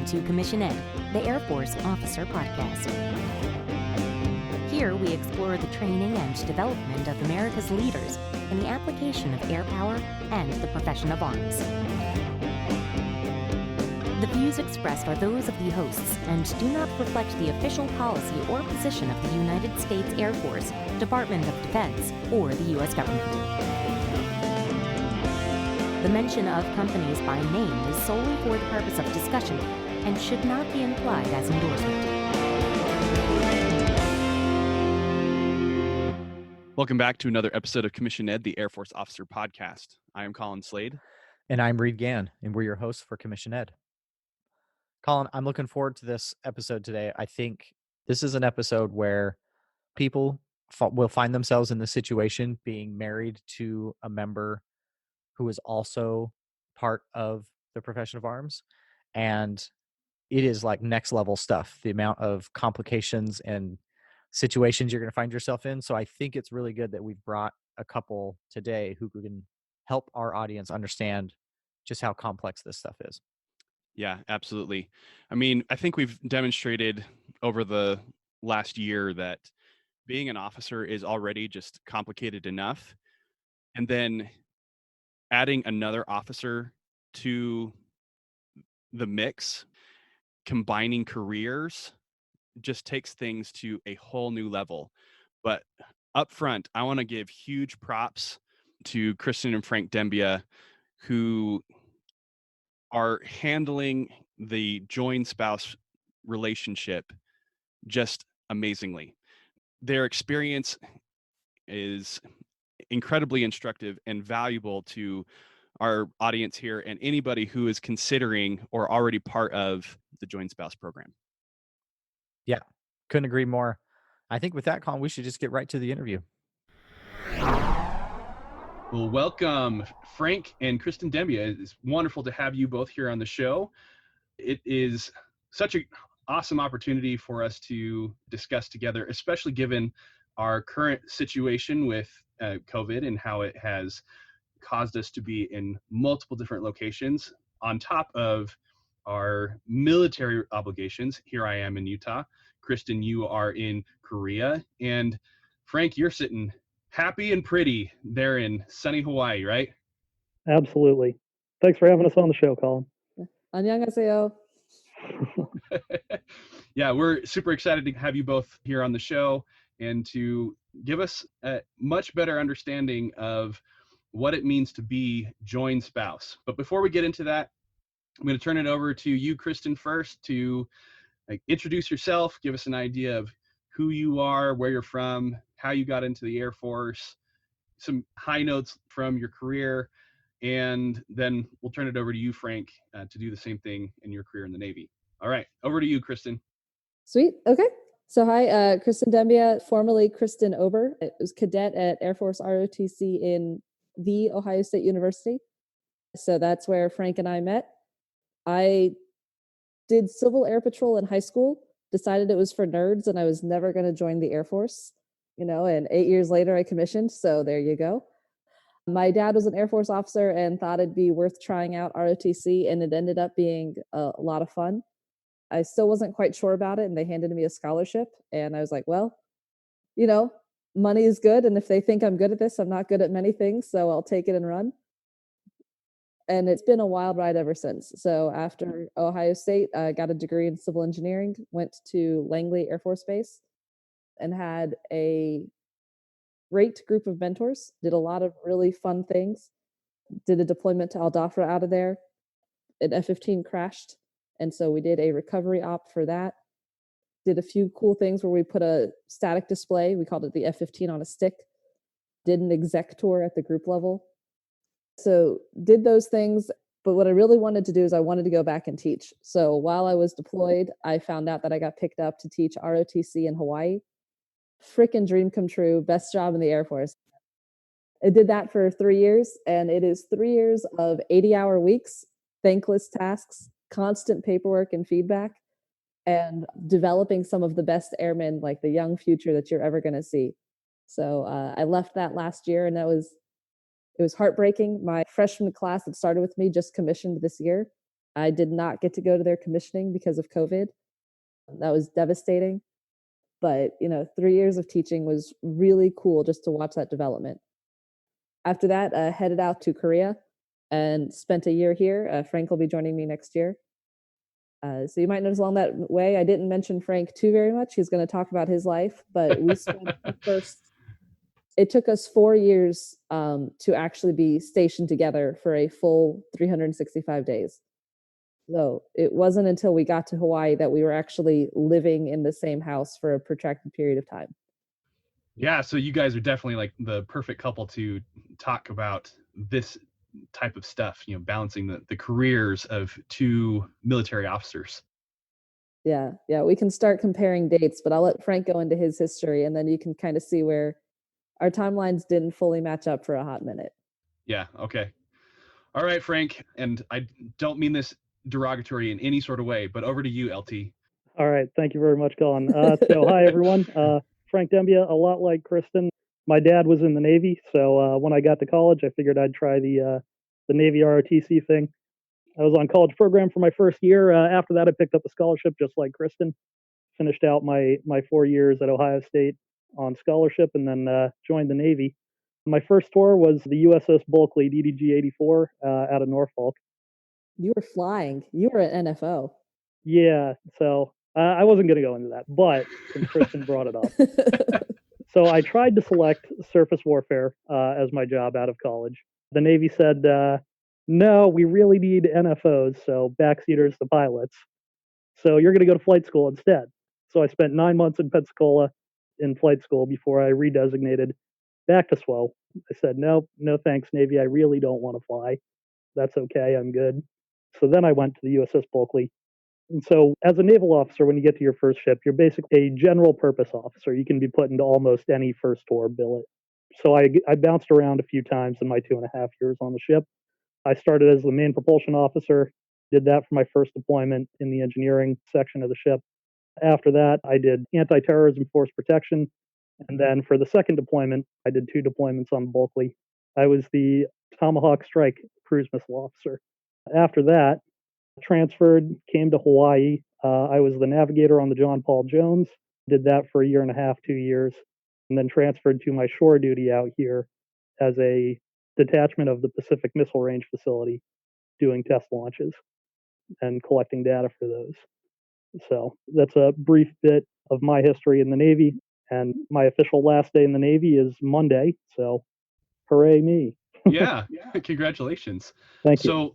Welcome to Commission Ed, the Air Force Officer Podcast. Here we explore the training and development of America's leaders in the application of air power and the profession of arms. The views expressed are those of the hosts and do not reflect the official policy or position of the United States Air Force, Department of Defense, or the U.S. government. The mention of companies by name is solely for the purpose of discussion and should not be implied as endorsement. Welcome back to another episode of Commission Ed, the Air Force Officer Podcast. I am Colin Slade. And I'm Reed Gann, and we're your hosts for Commission Ed. Colin, I'm looking forward to this episode today. I think this is an episode where people will find themselves in the situation being married to a member who is also part of the profession of arms. And it is like next level stuff, the amount of complications and situations you're going to find yourself in. So I think it's really good that we've brought a couple today who can help our audience understand just how complex this stuff is. Yeah, absolutely. I mean, I think we've demonstrated over the last year that being an officer is already just complicated enough. And then adding another officer to the mix, combining careers, just takes things to a whole new level. But up front, I want to give huge props to Kristen and Frank Dembia, who are handling the joined spouse relationship just amazingly. Their experience is incredibly instructive and valuable to our audience here and anybody who is considering or already part of the joint spouse program. Yeah, couldn't agree more. I think with that, Colin, we should just get right to the interview. Well, welcome, Frank and Kristen Dembia. It's wonderful to have you both here on the show. It is such an awesome opportunity for us to discuss together, especially given our current situation with COVID and how it has caused us to be in multiple different locations on top of our military obligations. Here I am in Utah. Kristen, you are in Korea. And Frank, you're sitting happy and pretty there in sunny Hawaii, right? Absolutely. Thanks for having us on the show, Colin. 안녕하세요. Yeah, we're super excited to have you both here on the show and to give us a much better understanding of what it means to be joined spouse. But before we get into that, I'm going to turn it over to you, Kristen, first to introduce yourself, give us an idea of who you are, where you're from, how you got into the Air Force, some high notes from your career, and then we'll turn it over to you, Frank, to do the same thing in your career in the Navy. All right, over to you, Kristen. Sweet. Okay. So hi, Kristen Dembia, formerly Kristen Ober. I was cadet at Air Force ROTC in the Ohio State University. So that's where Frank and I met. I did Civil Air Patrol in high school, decided it was for nerds and I was never going to join the Air Force, and 8 years later I commissioned. So there you go. My dad was an Air Force officer and thought it'd be worth trying out ROTC, and it ended up being a lot of fun. I still wasn't quite sure about it, and they handed me a scholarship, and I was like, well, money is good, and if they think I'm good at this, I'm not good at many things, so I'll take it and run. And it's been a wild ride ever since. So after Ohio State, I got a degree in civil engineering, went to Langley Air Force Base, and had a great group of mentors, did a lot of really fun things, did a deployment to Al Dhafra out of there. An F-15 crashed, and so we did a recovery op for that. Did a few cool things where we put a static display, we called it the F-15 on a stick, did an exec tour at the group level. So did those things, but what I really wanted to do is I wanted to go back and teach. So while I was deployed, I found out that I got picked up to teach ROTC in Hawaii. Frickin' dream come true, best job in the Air Force. I did that for 3 years, and it is 3 years of 80-hour weeks, thankless tasks, constant paperwork and feedback, and developing some of the best airmen, like the young future that you're ever going to see. So I left that last year, and it was heartbreaking. My freshman class that started with me just commissioned this year. I did not get to go to their commissioning because of COVID. That was devastating. But, 3 years of teaching was really cool just to watch that development. After that, headed out to Korea and spent a year here. Frank will be joining me next year. So you might notice along that way, I didn't mention Frank too very much. He's going to talk about his life, but we spent it took us 4 years to actually be stationed together for a full 365 days. So it wasn't until we got to Hawaii that we were actually living in the same house for a protracted period of time. Yeah, so you guys are definitely like the perfect couple to talk about this type of stuff, balancing the careers of two military officers. Yeah, we can start comparing dates, but I'll let Frank go into his history, and then you can kind of see where our timelines didn't fully match up for a hot minute. Yeah, okay. All right, Frank, and I don't mean this derogatory in any sort of way, but over to you, LT. All right. Thank you very much, Colin. So hi, everyone. Frank Dembia, a lot like Kristen. My dad was in the Navy, so when I got to college, I figured I'd try the Navy ROTC thing. I was on college program for my first year. After that, I picked up a scholarship just like Kristen. Finished out my 4 years at Ohio State on scholarship, and then joined the Navy. My first tour was the USS Bulkley DDG-84 out of Norfolk. You were flying. You were at NFO. Yeah, so I wasn't going to go into that, but since Kristen brought it up. So I tried to select surface warfare as my job out of college. The Navy said, no, we really need NFOs, so backseaters to pilots. So you're going to go to flight school instead. So I spent 9 months in Pensacola in flight school before I redesignated back to SWO. I said, no thanks, Navy. I really don't want to fly. That's okay. I'm good. So then I went to the USS Bulkley. And so as a naval officer, when you get to your first ship, you're basically a general purpose officer. You can be put into almost any first tour billet. So I bounced around a few times in my 2.5 years on the ship. I started as the main propulsion officer, did that for my first deployment in the engineering section of the ship. After that, I did anti-terrorism force protection. And then for the second deployment, I did 2 deployments on Bulkley. I was the Tomahawk Strike cruise missile officer. After that, transferred, came to Hawaii. I was the navigator on the John Paul Jones, did that for 1.5 years, 2 years, and then transferred to my shore duty out here as a detachment of the Pacific Missile Range facility, doing test launches and collecting data for those. So that's a brief bit of my history in the Navy, and my official last day in the Navy is Monday, so hooray me. Yeah, congratulations. Thank you. So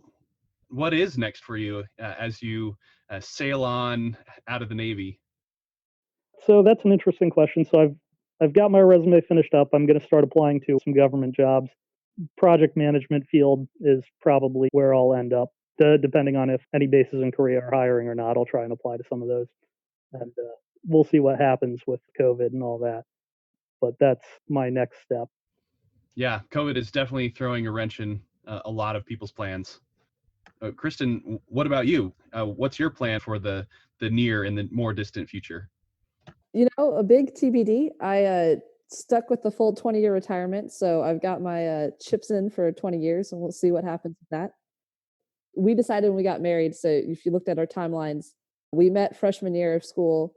what is next for you as you sail on out of the Navy? So that's an interesting question. So I've got my resume finished up. I'm going to start applying to some government jobs. Project management field is probably where I'll end up, depending on if any bases in Korea are hiring or not. I'll try and apply to some of those, and we'll see what happens with COVID and all that. But that's my next step. Yeah, COVID is definitely throwing a wrench in a lot of people's plans. Kristen, what about you? What's your plan for the near and the more distant future? A big TBD. I stuck with the full 20-year retirement, so I've got my chips in for 20 years, and we'll see what happens with that. We decided when we got married, so if you looked at our timelines, we met freshman year of school,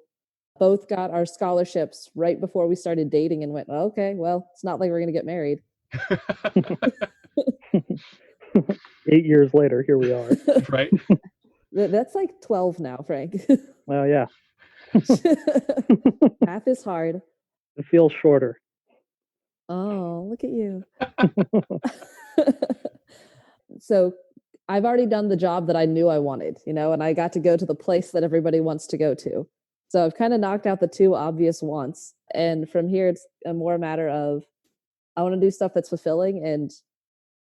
both got our scholarships right before we started dating, and went, okay, well, it's not like we're going to get married. 8 years later, here we are. Right? That's like 12 now, Frank. Well, yeah. Math is hard. It feels shorter. Oh, look at you. So I've already done the job that I knew I wanted, and I got to go to the place that everybody wants to go to. So I've kind of knocked out the 2 obvious wants. And from here, it's a more matter of, I want to do stuff that's fulfilling. And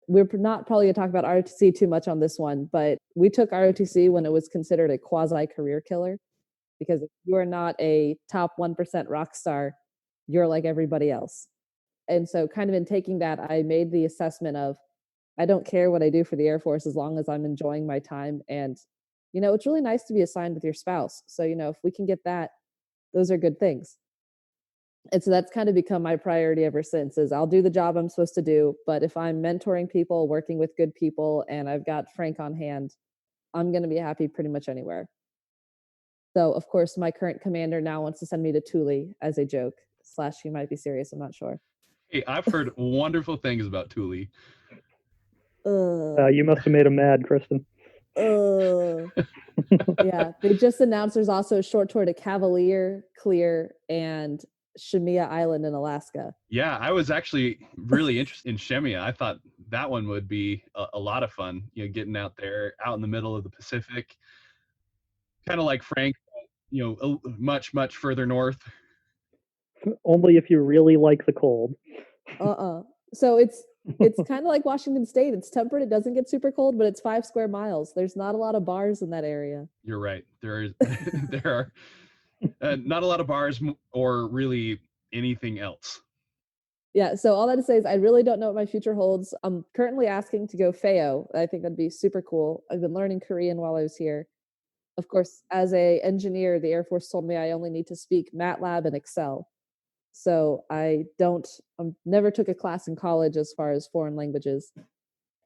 we're not probably going to talk about ROTC too much on this one, but we took ROTC when it was considered a quasi-career killer, because if you are not a top 1% rock star, you're like everybody else. And so kind of in taking that, I made the assessment of, I don't care what I do for the Air Force as long as I'm enjoying my time. And, it's really nice to be assigned with your spouse. So, if we can get that, those are good things. And so that's kind of become my priority ever since, is I'll do the job I'm supposed to do. But if I'm mentoring people, working with good people, and I've got Frank on hand, I'm going to be happy pretty much anywhere. So, of course, my current commander now wants to send me to Thule as a joke. / he might be serious. I'm not sure. Hey, I've heard wonderful things about Thule. You must have made him mad, Kristen. Yeah, they just announced there's also a short tour to Cavalier, Clear, and Shemia Island in Alaska. Yeah, I was actually really interested in Shemia. I thought that one would be a lot of fun, getting out there, out in the middle of the Pacific, kind of like Frank, much, much further north. Only if you really like the cold. So it's kind of like Washington State. It's temperate. It doesn't get super cold, but it's 5 square miles. There's not a lot of bars in that area. You're right. There are not a lot of bars or really anything else. Yeah, so all that to say is I really don't know what my future holds. I'm currently asking to go FAO. I think that'd be super cool. I've been learning Korean while I was here. Of course, as a engineer, the Air Force told me I only need to speak MATLAB and Excel. So I never took a class in college as far as foreign languages.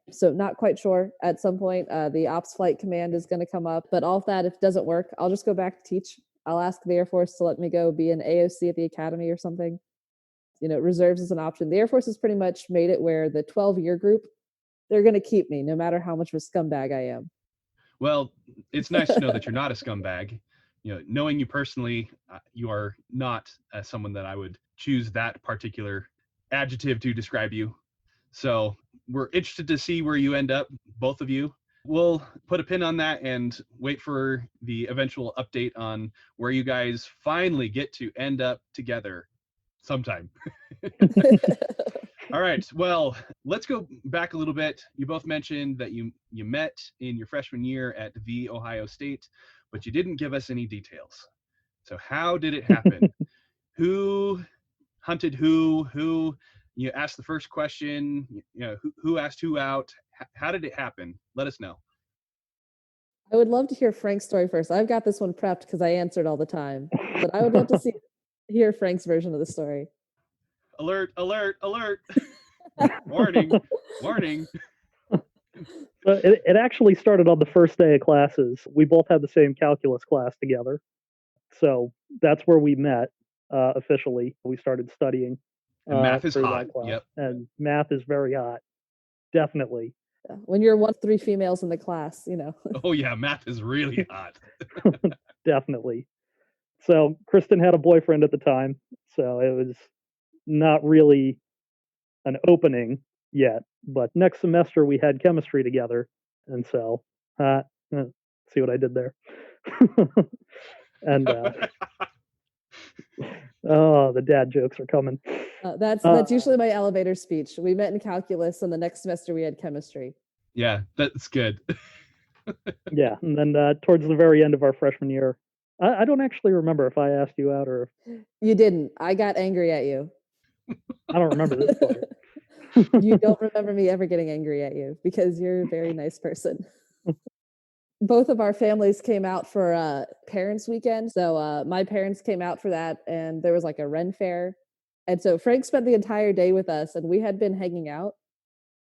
So not quite sure. At some point, the Ops Flight Command is going to come up. But all of that, if it doesn't work, I'll just go back to teach. I'll ask the Air Force to let me go be an AOC at the academy or something. Reserves is an option. The Air Force has pretty much made it where the 12-year group, they're going to keep me no matter how much of a scumbag I am. Well, it's nice to know that you're not a scumbag. Knowing you personally, you are not someone that I would choose that particular adjective to describe you. So we're interested to see where you end up, both of you. We'll put a pin on that and wait for the eventual update on where you guys finally get to end up together sometime. All right. Well, let's go back a little bit. You both mentioned that you met in your freshman year at the Ohio State, but you didn't give us any details. So how did it happen? Who hunted who? Who you asked the first question? Who asked who out? How did it happen? Let us know. I would love to hear Frank's story first. I've got this one prepped because I answered all the time, but I would love to hear Frank's version of the story. Alert, alert, alert. Warning, warning. It actually started on the first day of classes. We both had the same calculus class together. So that's where we met officially. We started studying. And math is for hot. that class. Yep. And math is very hot. Definitely. When you're 1 of 3 females in the class, Oh yeah, math is really hot. Definitely. So Kristen had a boyfriend at the time, so it was not really an opening yet. But next semester we had chemistry together, and so see what I did there. And oh, the dad jokes are coming. That's usually my elevator speech. We met in calculus, and the next semester we had chemistry. Yeah, that's good. Yeah, and then towards the very end of our freshman year, I don't actually remember if I asked you out or if... You didn't. I got angry at you. I don't remember this part. You don't remember me ever getting angry at you because you're a very nice person. Both of our families came out for parents' weekend. So my parents came out for that, and there was like a Ren fair. And so Frank spent the entire day with us, and we had been hanging out.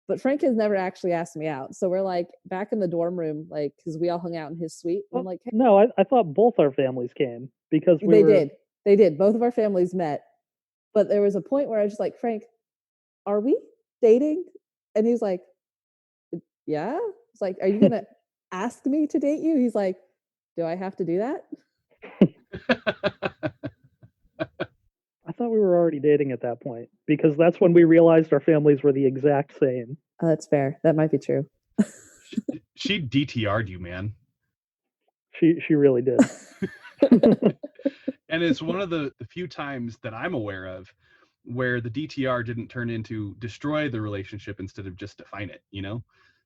But Frank has never actually asked me out. So we're like back in the dorm room, like, because we all hung out in his suite. Well, I'm like, hey. No, I thought both our families came because They did. Both of our families met. But there was a point where I was just like, Frank, are we dating? And he's like, yeah. It's like, are you going to ask me to date you? He's like, do I have to do that? I thought we were already dating at that point because that's when we realized our families were the exact same. Oh, that's fair. That might be true. She DTR'd you, man. She really did. And it's one of the few times that I'm aware of where the DTR didn't turn into destroy the relationship instead of just define it,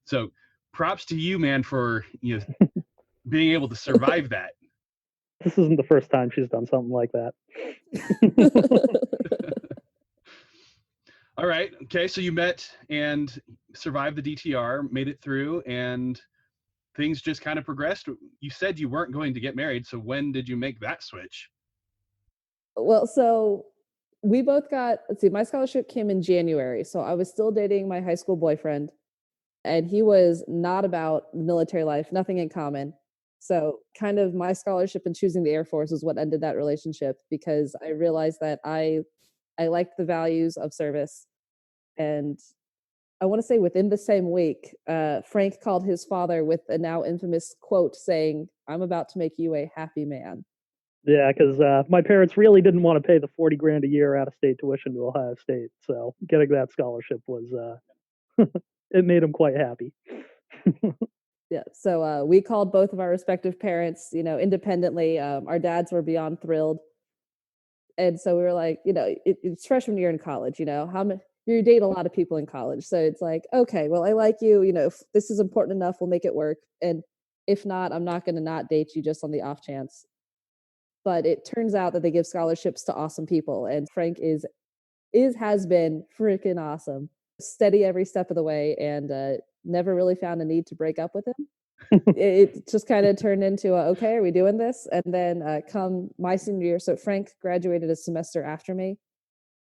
So props to you, man, for being able to survive that. This isn't the first time she's done something like that. All right. Okay. So you met and survived the DTR, made it through, and things just kind of progressed. You said you weren't going to get married. So when did you make that switch? Well, so we both got, my scholarship came in January. So I was still dating my high school boyfriend. and he was not about military life, nothing in common. So kind of my scholarship and choosing the Air Force is what ended that relationship, because I realized that I liked the values of service. And I want to say within the same week, Frank called his father with a now infamous quote saying, "I'm about to make you a happy man." Yeah, because my parents really didn't want to pay the $40,000 a year out of state tuition to Ohio State, so getting that scholarship was it made them quite happy. Yeah, so we called both of our respective parents, independently. Our dads were beyond thrilled, and so we were like, it's freshman year in college. You date a lot of people in college, so it's like, okay, well, I like you. If this is important enough, we'll make it work, and if not, I'm not going to not date you just on the off chance. But it turns out that they give scholarships to awesome people, and Frank has been freaking awesome, steady every step of the way, and never really found a need to break up with him. It just kind of turned into okay, are we doing this? And then come my senior year, so Frank graduated a semester after me.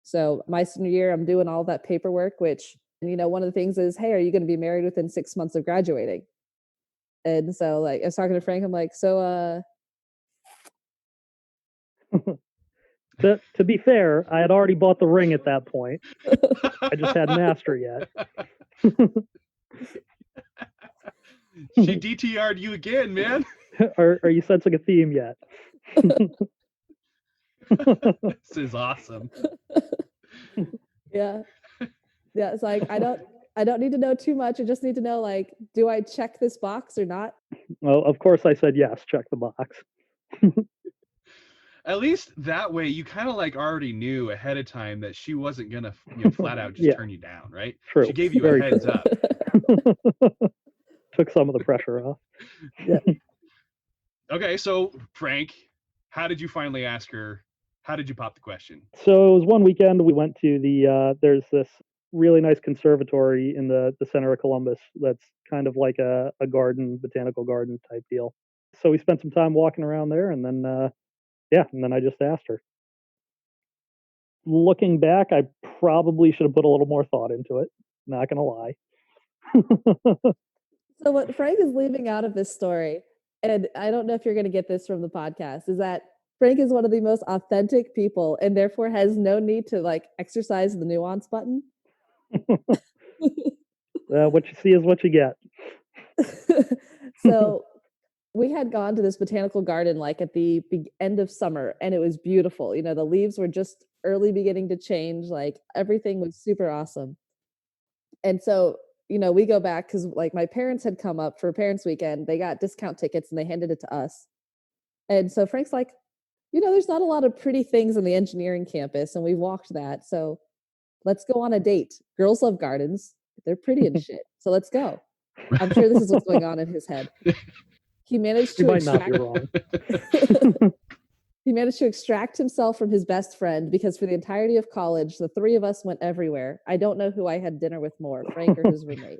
So my senior year, I'm doing all that paperwork, which, one of the things is, hey, are you going to be married within 6 months of graduating? And so like I was talking to Frank, I'm like, so To be fair, I had already bought the ring at that point. I just hadn't asked her yet. She DTR'd you again, man. Are you sensing a theme yet? This is awesome. Yeah. It's like I don't need to know too much. I just need to know, like, do I check this box or not? Well, of course I said yes, check the box. At least that way you kind of like already knew ahead of time that she wasn't gonna flat out just turn you down, right? True. She gave you Very a heads true. up. Took some of the pressure off. Yeah. Okay, so Frank, how did you finally ask her? How did you pop the question? So it was one weekend we went to there's this really nice conservatory in the center of Columbus that's kind of like a garden, botanical garden type deal. So we spent some time walking around there, and then and then I just asked her. Looking back, I probably should have put a little more thought into it. Not gonna lie. So what Frank is leaving out of this story, and I don't know if you're going to get this from the podcast, is that Frank is one of the most authentic people and therefore has no need to like exercise the nuance button. What you see is what you get. So we had gone to this botanical garden like at the end of summer, and it was beautiful. The leaves were just early beginning to change. Like everything was super awesome. And so, we go back because like my parents had come up for parents' weekend. They got discount tickets and they handed it to us. And so Frank's like, there's not a lot of pretty things on the engineering campus, and we walked that. So let's go on a date. Girls love gardens. They're pretty and shit. So let's go. I'm sure this is what's going on in his head. He managed to not be wrong. He managed to extract himself from his best friend, because for the entirety of college, the three of us went everywhere. I don't know who I had dinner with more, Frank or his roommate.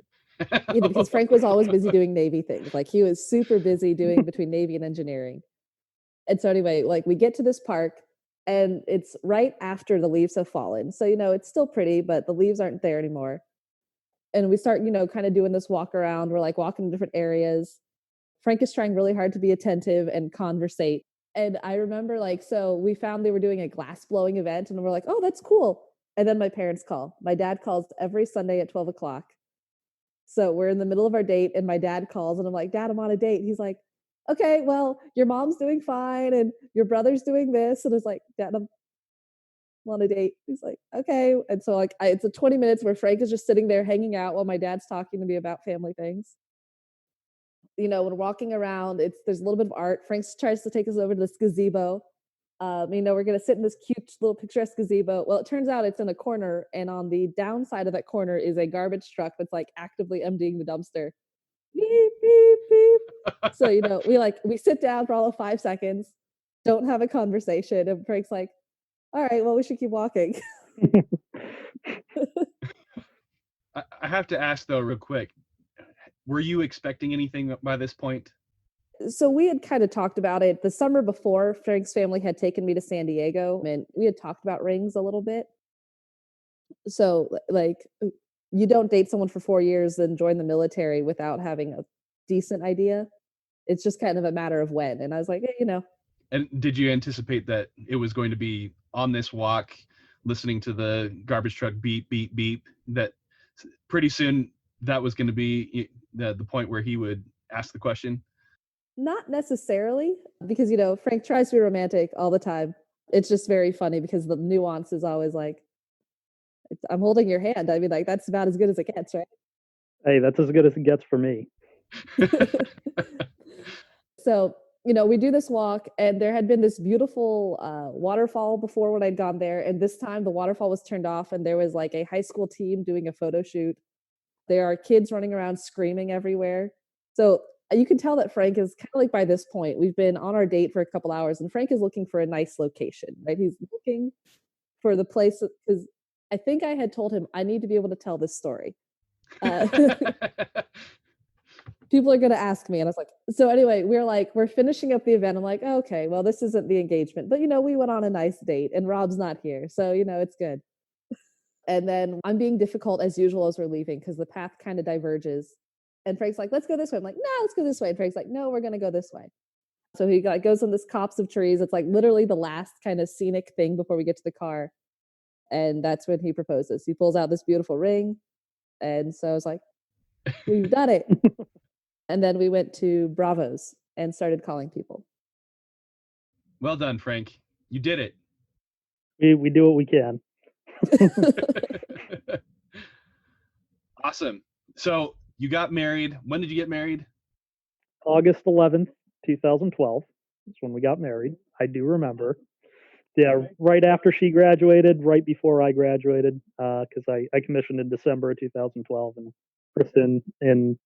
Because Frank was always busy doing Navy things. Like he was super busy doing between Navy and engineering. And so anyway, like we get to this park, and it's right after the leaves have fallen. So, it's still pretty, but the leaves aren't there anymore. And we start, kind of doing this walk around. We're like walking in different areas. Frank is trying really hard to be attentive and conversate. And I remember so we found they were doing a glass blowing event, and we're like, oh, that's cool. And then my parents call. My dad calls every Sunday at 12 o'clock. So we're in the middle of our date, and my dad calls, and I'm like, Dad, I'm on a date. He's like, okay, well, your mom's doing fine, and your brother's doing this. And it's like, Dad, I'm on a date. He's like, okay. And so it's a 20 minutes where Frank is just sitting there hanging out while my dad's talking to me about family things. When walking around, there's a little bit of art. Frank tries to take us over to this gazebo. We're going to sit in this cute little picturesque gazebo. Well, it turns out it's in a corner, and on the downside of that corner is a garbage truck that's like actively emptying the dumpster. Beep, beep, beep. So, we sit down for all of 5 seconds, don't have a conversation. And Frank's like, all right, well, we should keep walking. I have to ask though, real quick, were you expecting anything by this point? So we had kind of talked about it the summer before. Frank's family had taken me to San Diego, and we had talked about rings a little bit. So you don't date someone for 4 years and join the military without having a decent idea. It's just kind of a matter of when. And I was like, And did you anticipate that it was going to be on this walk, listening to the garbage truck beep, beep, beep, that pretty soon that was going to be the point where he would ask the question? not necessarily, because, Frank tries to be romantic all the time. It's just very funny because the nuance is always like, I'm holding your hand. I mean, like, that's about as good as it gets, right? Hey, that's as good as it gets for me. So, we do this walk, and there had been this beautiful waterfall before when I'd gone there. And this time the waterfall was turned off, and there was like a high school team doing a photo shoot. There are kids running around screaming everywhere. So you can tell that Frank is kind of like, by this point, we've been on our date for a couple hours, and Frank is looking for a nice location, right? He's looking for the place, because I think I had told him I need to be able to tell this story. People are going to ask me. And I was like, so anyway, we're finishing up the event. I'm like, okay, well, this isn't the engagement, but we went on a nice date and Rob's not here. So, it's good. And then I'm being difficult as usual as we're leaving, because the path kind of diverges. And Frank's like, let's go this way. I'm like, no, let's go this way. And Frank's like, no, we're going to go this way. So he goes on this copse of trees. It's like literally the last kind of scenic thing before we get to the car. And that's when he proposes. He pulls out this beautiful ring. And so I was like, we've done it. And then we went to Bravo's and started calling people. Well done, Frank. You did it. We do what we can. Awesome. So you got married. When did you get married? August 11th, 2012 is when we got married. I do remember. Yeah, right after she graduated, right before I graduated, because I commissioned in December of 2012, and Kristen in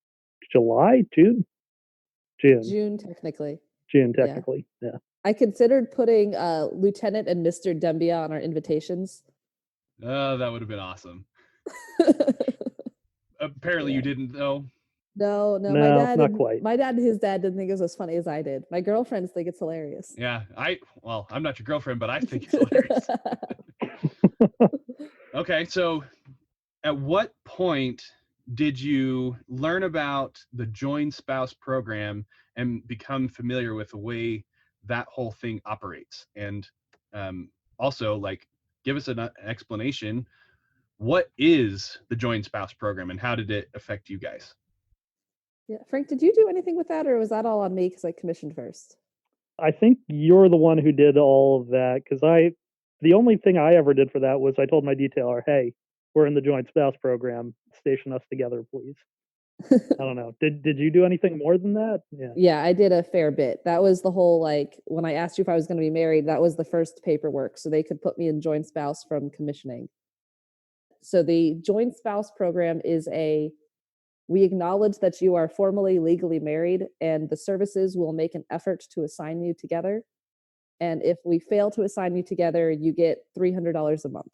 June technically. Yeah. I considered putting Lieutenant and Mr. Dembia on our invitations. Oh, that would have been awesome. Apparently you didn't, though. No, No, my dad not quite. My dad and his dad didn't think it was as funny as I did. My girlfriends think it's hilarious. Yeah, I'm not your girlfriend, but I think it's hilarious. Okay, so at what point did you learn about the joint spouse program and become familiar with the way that whole thing operates? And also, give us an explanation. What is the joint spouse program, and how did it affect you guys? Yeah, Frank, did you do anything with that, or was that all on me because I commissioned first? I think you're the one who did all of that, because the only thing I ever did for that was I told my detailer, hey, we're in the joint spouse program. Station us together, please. I don't know. Did you do anything more than that? Yeah, I did a fair bit. That was the whole, when I asked you if I was going to be married, that was the first paperwork, so they could put me in joint spouse from commissioning. So the joint spouse program is we acknowledge that you are formally legally married, and the services will make an effort to assign you together. And if we fail to assign you together, you get $300 a month,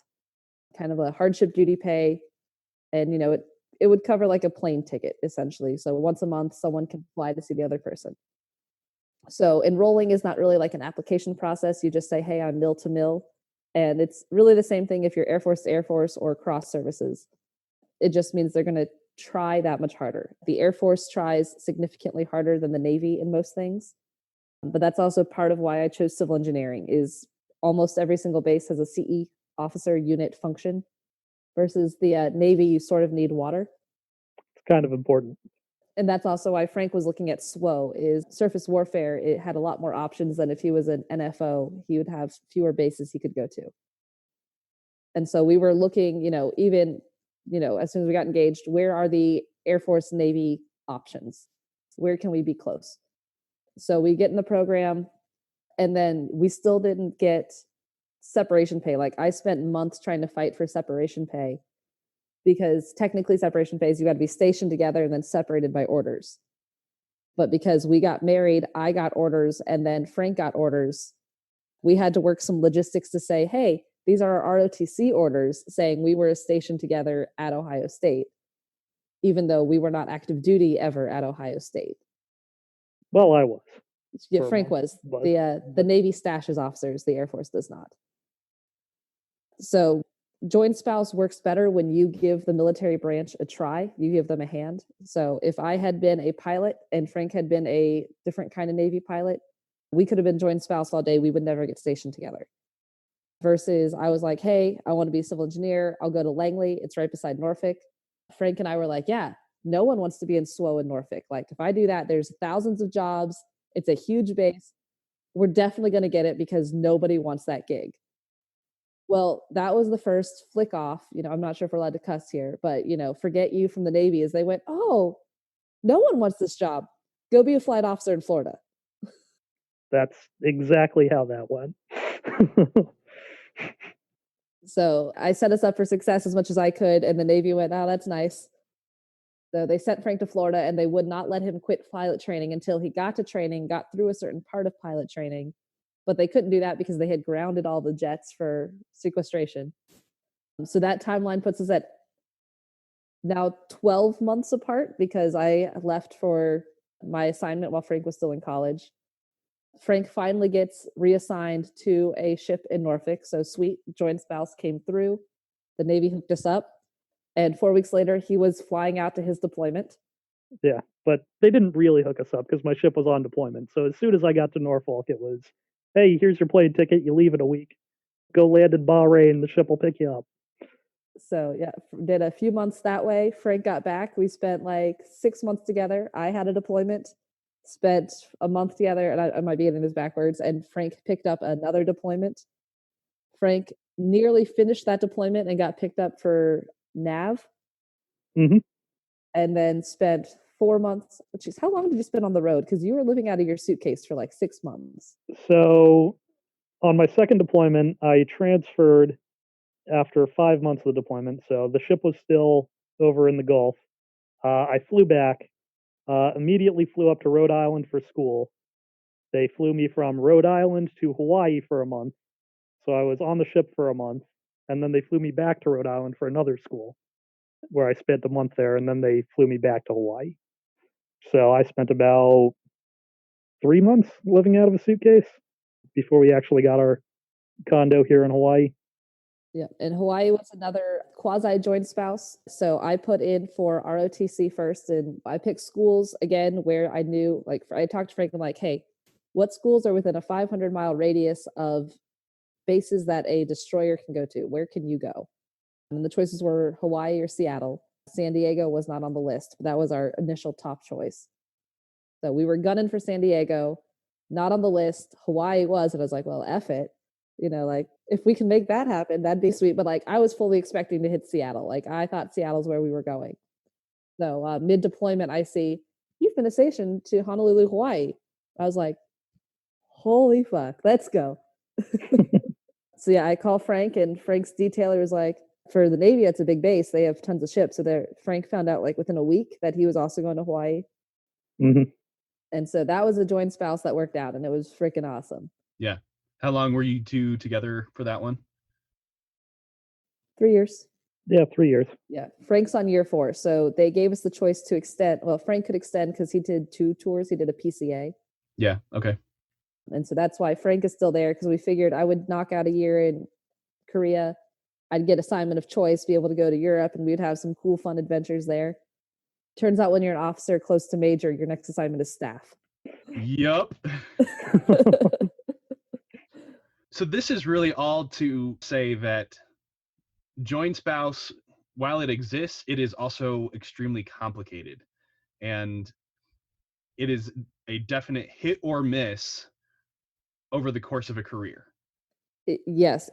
kind of a hardship duty pay. And, it would cover like a plane ticket, essentially. So once a month, someone can fly to see the other person. So enrolling is not really like an application process. You just say, hey, I'm mill to mill. And it's really the same thing if you're Air Force to Air Force or cross services. It just means they're going to try that much harder. The Air Force tries significantly harder than the Navy in most things. But that's also part of why I chose civil engineering, is almost every single base has a CE officer unit function, versus the Navy, you sort of need water. It's kind of important. And that's also why Frank was looking at SWO, is surface warfare. It had a lot more options than if he was an NFO. He would have fewer bases he could go to. And so we were looking, even, as soon as we got engaged, where are the Air Force Navy options? Where can we be close? So we get in the program, and then we still didn't get separation pay. Like, I spent months trying to fight for separation pay, because technically separation pay is you got to be stationed together and then separated by orders. But because we got married, I got orders, and then Frank got orders. We had to work some logistics to say, hey, these are our ROTC orders saying we were stationed together at Ohio State, even though we were not active duty ever at Ohio State. Well, I was. Yeah, Frank was. The Navy stashes officers, the Air Force does not. So Joint spouse works better when you give the military branch a try, you give them a hand. So if I had been a pilot and Frank had been a different kind of Navy pilot, we could have been joint spouse all day. We would never get stationed together. Versus I was like, hey, I want to be a civil engineer. I'll go to Langley. It's right beside Norfolk. Frank and I were like, yeah, no one wants to be in SWO in Norfolk. Like if I do that, there's thousands of jobs. It's a huge base. We're definitely going to get it because nobody wants that gig. Well, that was the first flick off. I'm not sure if we're allowed to cuss here, but forget you from the Navy as they went, oh, no one wants this job. Go be a flight officer in Florida. That's exactly how that went. So I set us up for success as much as I could, and the Navy went, oh, that's nice. So they sent Frank to Florida, and they would not let him quit pilot training until he got to training, got through a certain part of pilot training. But they couldn't do that because they had grounded all the jets for sequestration. So that timeline puts us at now 12 months apart because I left for my assignment while Frank was still in college. Frank finally gets reassigned to a ship in Norfolk. So sweet, joint spouse came through. The Navy hooked us up. And 4 weeks later, he was flying out to his deployment. Yeah, but they didn't really hook us up because my ship was on deployment. So as soon as I got to Norfolk, it was, hey, here's your plane ticket. You leave in a week. Go land in Bahrain. The ship will pick you up. So yeah, did a few months that way. Frank got back. We spent like 6 months together. I had a deployment, spent a month together, and I might be getting this backwards. And Frank picked up another deployment. Frank nearly finished that deployment and got picked up for NAV. Mm-hmm. And then spent 4 months. Jeez, how long did you spend on the road? Because you were living out of your suitcase for like 6 months. So on my second deployment, I transferred after 5 months of the deployment. So the ship was still over in the Gulf. I flew back, immediately flew up to Rhode Island for school. They flew me from Rhode Island to Hawaii for a month. So I was on the ship for a month. And then they flew me back to Rhode Island for another school where I spent a month there. And then they flew me back to Hawaii. So I spent about 3 months living out of a suitcase before we actually got our condo here in Hawaii. Yeah, and Hawaii was another quasi-joint spouse. So I put in for ROTC first, and I picked schools again where I knew, like, I talked to Frank, I'm like, hey, what schools are within a 500-mile radius of bases that a destroyer can go to? Where can you go? And the choices were Hawaii or Seattle. San Diego was not on the list, but that was our initial top choice. So we were gunning for San Diego, not on the list. Hawaii was, and I was like, well, F it. Like if we can make that happen, that'd be sweet. But like I was fully expecting to hit Seattle. Like I thought Seattle's where we were going. So mid deployment, I see you've been stationed to Honolulu, Hawaii. I was like, holy fuck, let's go. So yeah, I call Frank, and Frank's detailer was like, for the Navy, it's a big base. They have tons of ships. So Frank found out like within a week that he was also going to Hawaii. Mm-hmm. And so that was a joint spouse that worked out, and it was freaking awesome. Yeah. How long were you two together for that one? 3 years. Yeah, 3 years. Yeah. Frank's on year 4. So they gave us the choice to extend. Well, Frank could extend because he did 2 tours. He did a PCA. Yeah. Okay. And so that's why Frank is still there, because we figured I would knock out a year in Korea. I'd get assignment of choice, be able to go to Europe, and we'd have some cool, fun adventures there. Turns out when you're an officer close to major, your next assignment is staff. Yup. So this is really all to say that joint spouse, while it exists, it is also extremely complicated. And it is a definite hit or miss over the course of a career. Yes,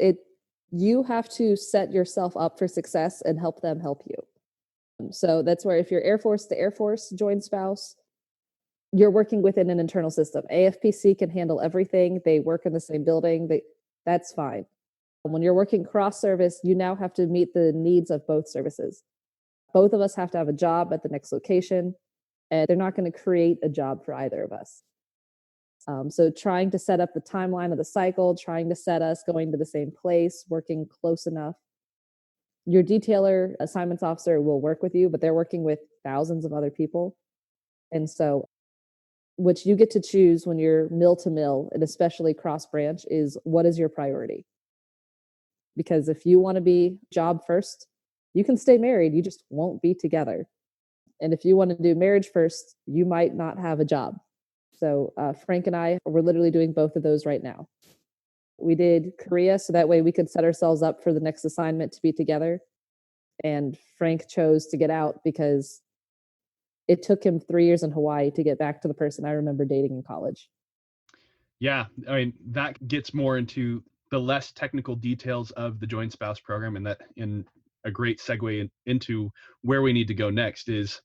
you have to set yourself up for success and help them help you. So that's where if you're Air Force to Air Force joint spouse, you're working within an internal system. AFPC can handle everything. They work in the same building. That's fine. When you're working cross service, you now have to meet the needs of both services. Both of us have to have a job at the next location, and they're not going to create a job for either of us. So trying to set up the timeline of the cycle, trying to set us going to the same place, working close enough. Your detailer assignments officer will work with you, but they're working with thousands of other people. And so what you get to choose when you're mill to mill, and especially cross branch, is what is your priority? Because if you want to be job first, you can stay married, you just won't be together. And if you want to do marriage first, you might not have a job. So Frank and I, we're literally doing both of those right now. We did Korea so that way we could set ourselves up for the next assignment to be together. And Frank chose to get out because it took him 3 years in Hawaii to get back to the person I remember dating in college. Yeah, I mean, that gets more into the less technical details of the joint spouse program, and that in a great segue into where we need to go next is,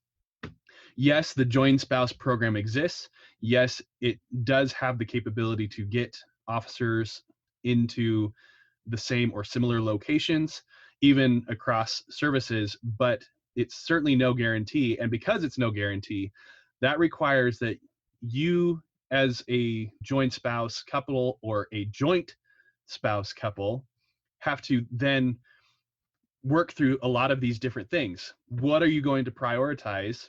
yes, the joint spouse program exists. Yes, it does have the capability to get officers into the same or similar locations, even across services, but it's certainly no guarantee. And because it's no guarantee, that requires that you, as a joint spouse couple or a joint spouse couple, have to then work through a lot of these different things. What are you going to prioritize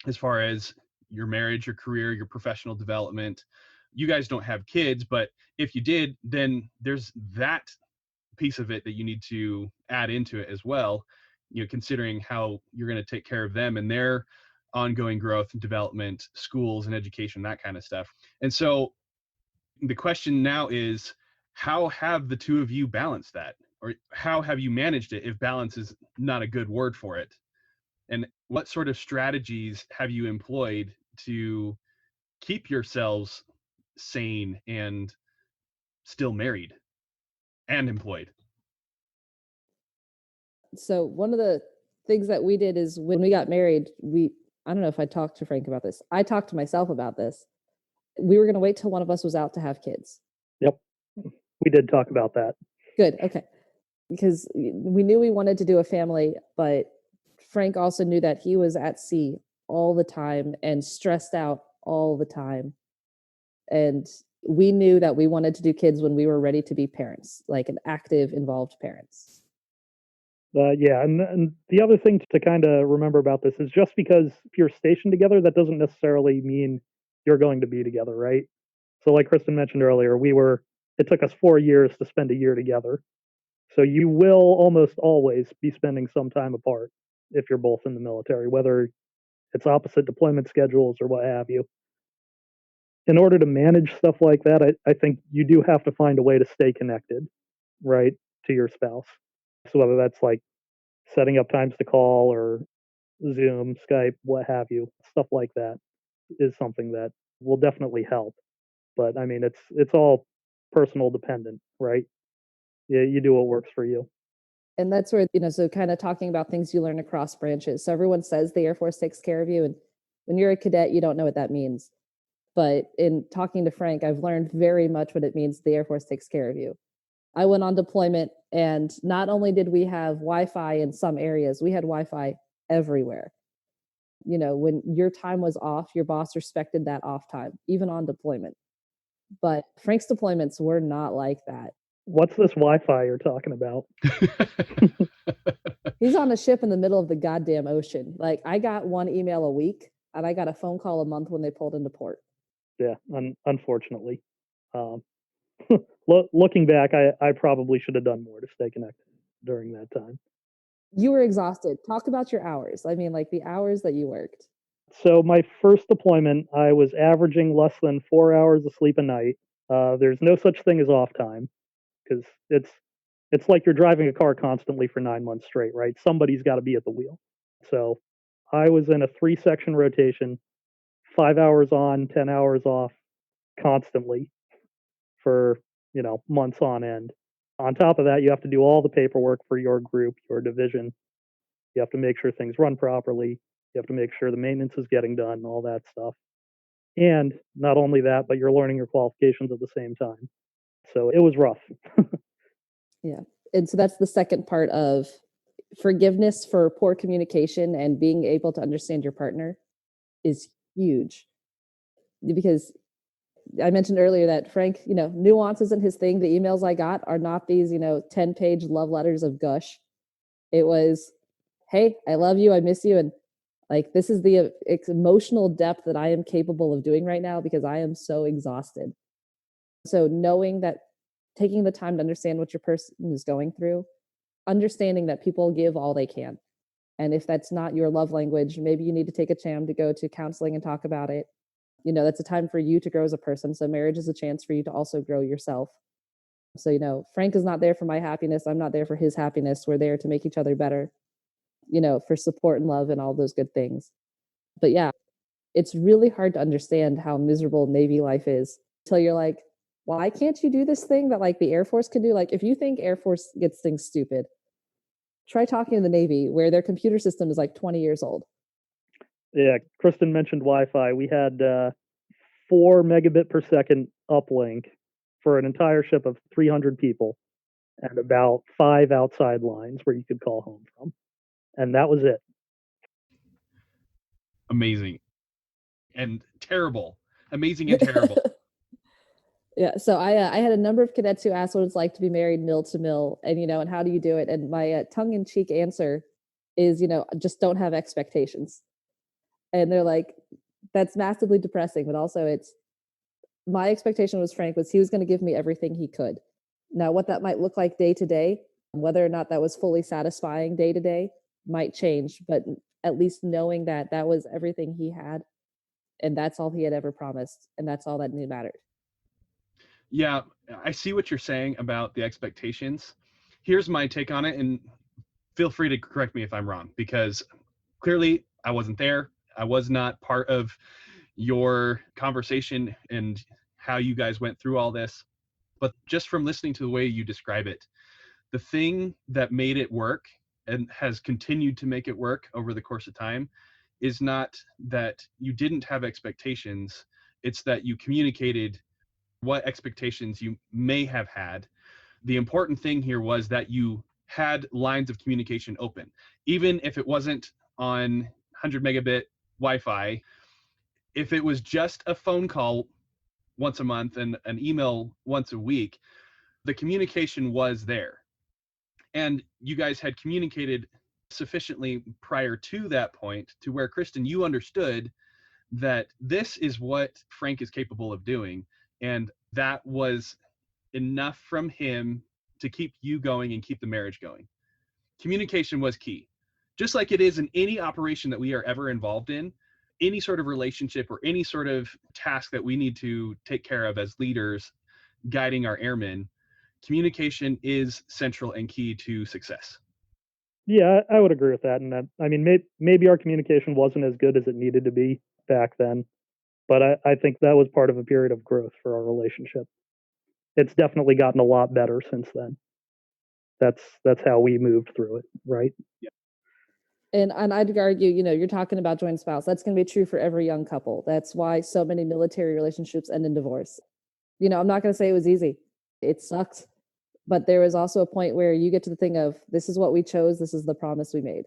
as far as your marriage, your career, your professional development? You guys don't have kids, but if you did, then there's that piece of it that you need to add into it as well, you know, considering how you're going to take care of them and their ongoing growth and development, schools and education, that kind of stuff. And so the question now is, how have the two of you balanced that? Or how have you managed it, if balance is not a good word for it? And what sort of strategies have you employed to keep yourselves sane and still married and employed? So one of the things that we did is when we got married, I don't know if I talked to Frank about this. I talked to myself about this. We were going to wait till one of us was out to have kids. Yep. We did talk about that. Good. Okay. Because we knew we wanted to do a family, but Frank also knew that he was at sea all the time and stressed out all the time. And we knew that we wanted to do kids when we were ready to be parents, like an active, involved parents. Yeah, and the other thing to kind of remember about this is just because you're stationed together, that doesn't necessarily mean you're going to be together, right? So like Kristen mentioned earlier, it took us 4 years to spend a year together. So you will almost always be spending some time apart if you're both in the military, whether it's opposite deployment schedules or what have you. In order to manage stuff like that, I think you do have to find a way to stay connected, right, to your spouse. So whether that's like setting up times to call or Zoom, Skype, what have you, stuff like that is something that will definitely help. But I mean, it's all personal dependent, right? Yeah, you do what works for you. And that's where, so kind of talking about things you learn across branches. So everyone says the Air Force takes care of you. And when you're a cadet, you don't know what that means. But in talking to Frank, I've learned very much what it means the Air Force takes care of you. I went on deployment, and not only did we have Wi-Fi in some areas, we had Wi-Fi everywhere. When your time was off, your boss respected that off time, even on deployment. But Frank's deployments were not like that. What's this Wi-Fi you're talking about? He's on a ship in the middle of the goddamn ocean. Like, I got one email a week, and I got a phone call a month when they pulled into port. Yeah, unfortunately. Looking back, I probably should have done more to stay connected during that time. You were exhausted. Talk about your hours. I mean, like the hours that you worked. So my first deployment, I was averaging less than 4 hours of sleep a night. There's no such thing as off time, because it's like you're driving a car constantly for 9 months straight, right? Somebody's got to be at the wheel. So I was in a 3-section rotation, 5 hours on, 10 hours off, constantly for months on end. On top of that, you have to do all the paperwork for your group, your division. You have to make sure things run properly. You have to make sure the maintenance is getting done, all that stuff. And not only that, but you're learning your qualifications at the same time. So it was rough. Yeah. And so that's the second part of forgiveness for poor communication and being able to understand your partner is huge. Because I mentioned earlier that Frank, nuance isn't his thing. The emails I got are not these, 10-page love letters of gush. It was, hey, I love you. I miss you. And like, this is the emotional depth that I am capable of doing right now because I am so exhausted. So knowing that taking the time to understand what your person is going through, understanding that people give all they can. And if that's not your love language, maybe you need to take a chance to go to counseling and talk about it. That's a time for you to grow as a person. So marriage is a chance for you to also grow yourself. So, Frank is not there for my happiness. I'm not there for his happiness. We're there to make each other better, for support and love and all those good things. But yeah, it's really hard to understand how miserable Navy life is until you're like, why can't you do this thing that like the Air Force can do? Like if you think Air Force gets things stupid, try talking to the Navy where their computer system is like 20 years old. Yeah, Kristen mentioned Wi-Fi. We had 4 megabit per second uplink for an entire ship of 300 people and about 5 outside lines where you could call home from. And that was it. Amazing and terrible. Amazing and terrible. Yeah, so I had a number of cadets who asked what it's like to be married mill to mill, and how do you do it? And my tongue-in-cheek answer is, just don't have expectations. And they're like, that's massively depressing, but also it's my expectation was Frank was he was going to give me everything he could. Now, what that might look like day to day, whether or not that was fully satisfying day to day, might change. But at least knowing that that was everything he had, and that's all he had ever promised, and that's all that mattered. Yeah, I see what you're saying about the expectations. Here's my take on it, and feel free to correct me if I'm wrong, because clearly I wasn't there. I was not part of your conversation and how you guys went through all this. But just from listening to the way you describe it, the thing that made it work and has continued to make it work over the course of time is not that you didn't have expectations. It's that you communicated what expectations you may have had. The important thing here was that you had lines of communication open. Even if it wasn't on 100 megabit Wi-Fi, if it was just a phone call once a month and an email once a week, the communication was there. And you guys had communicated sufficiently prior to that point to where, Kristen, you understood that this is what Frank is capable of doing. And that was enough from him to keep you going and keep the marriage going. Communication was key. Just like it is in any operation that we are ever involved in, any sort of relationship or any sort of task that we need to take care of as leaders guiding our airmen, communication is central and key to success. Yeah, I would agree with that. And that, I mean, maybe our communication wasn't as good as it needed to be back then, but I think that was part of a period of growth for our relationship. It's definitely gotten a lot better since then. That's how we moved through it, right? Yeah. And I'd argue, you're talking about joint spouse. That's going to be true for every young couple. That's why so many military relationships end in divorce. I'm not going to say it was easy. It sucked. But there was also a point where you get to the thing of, this is what we chose. This is the promise we made.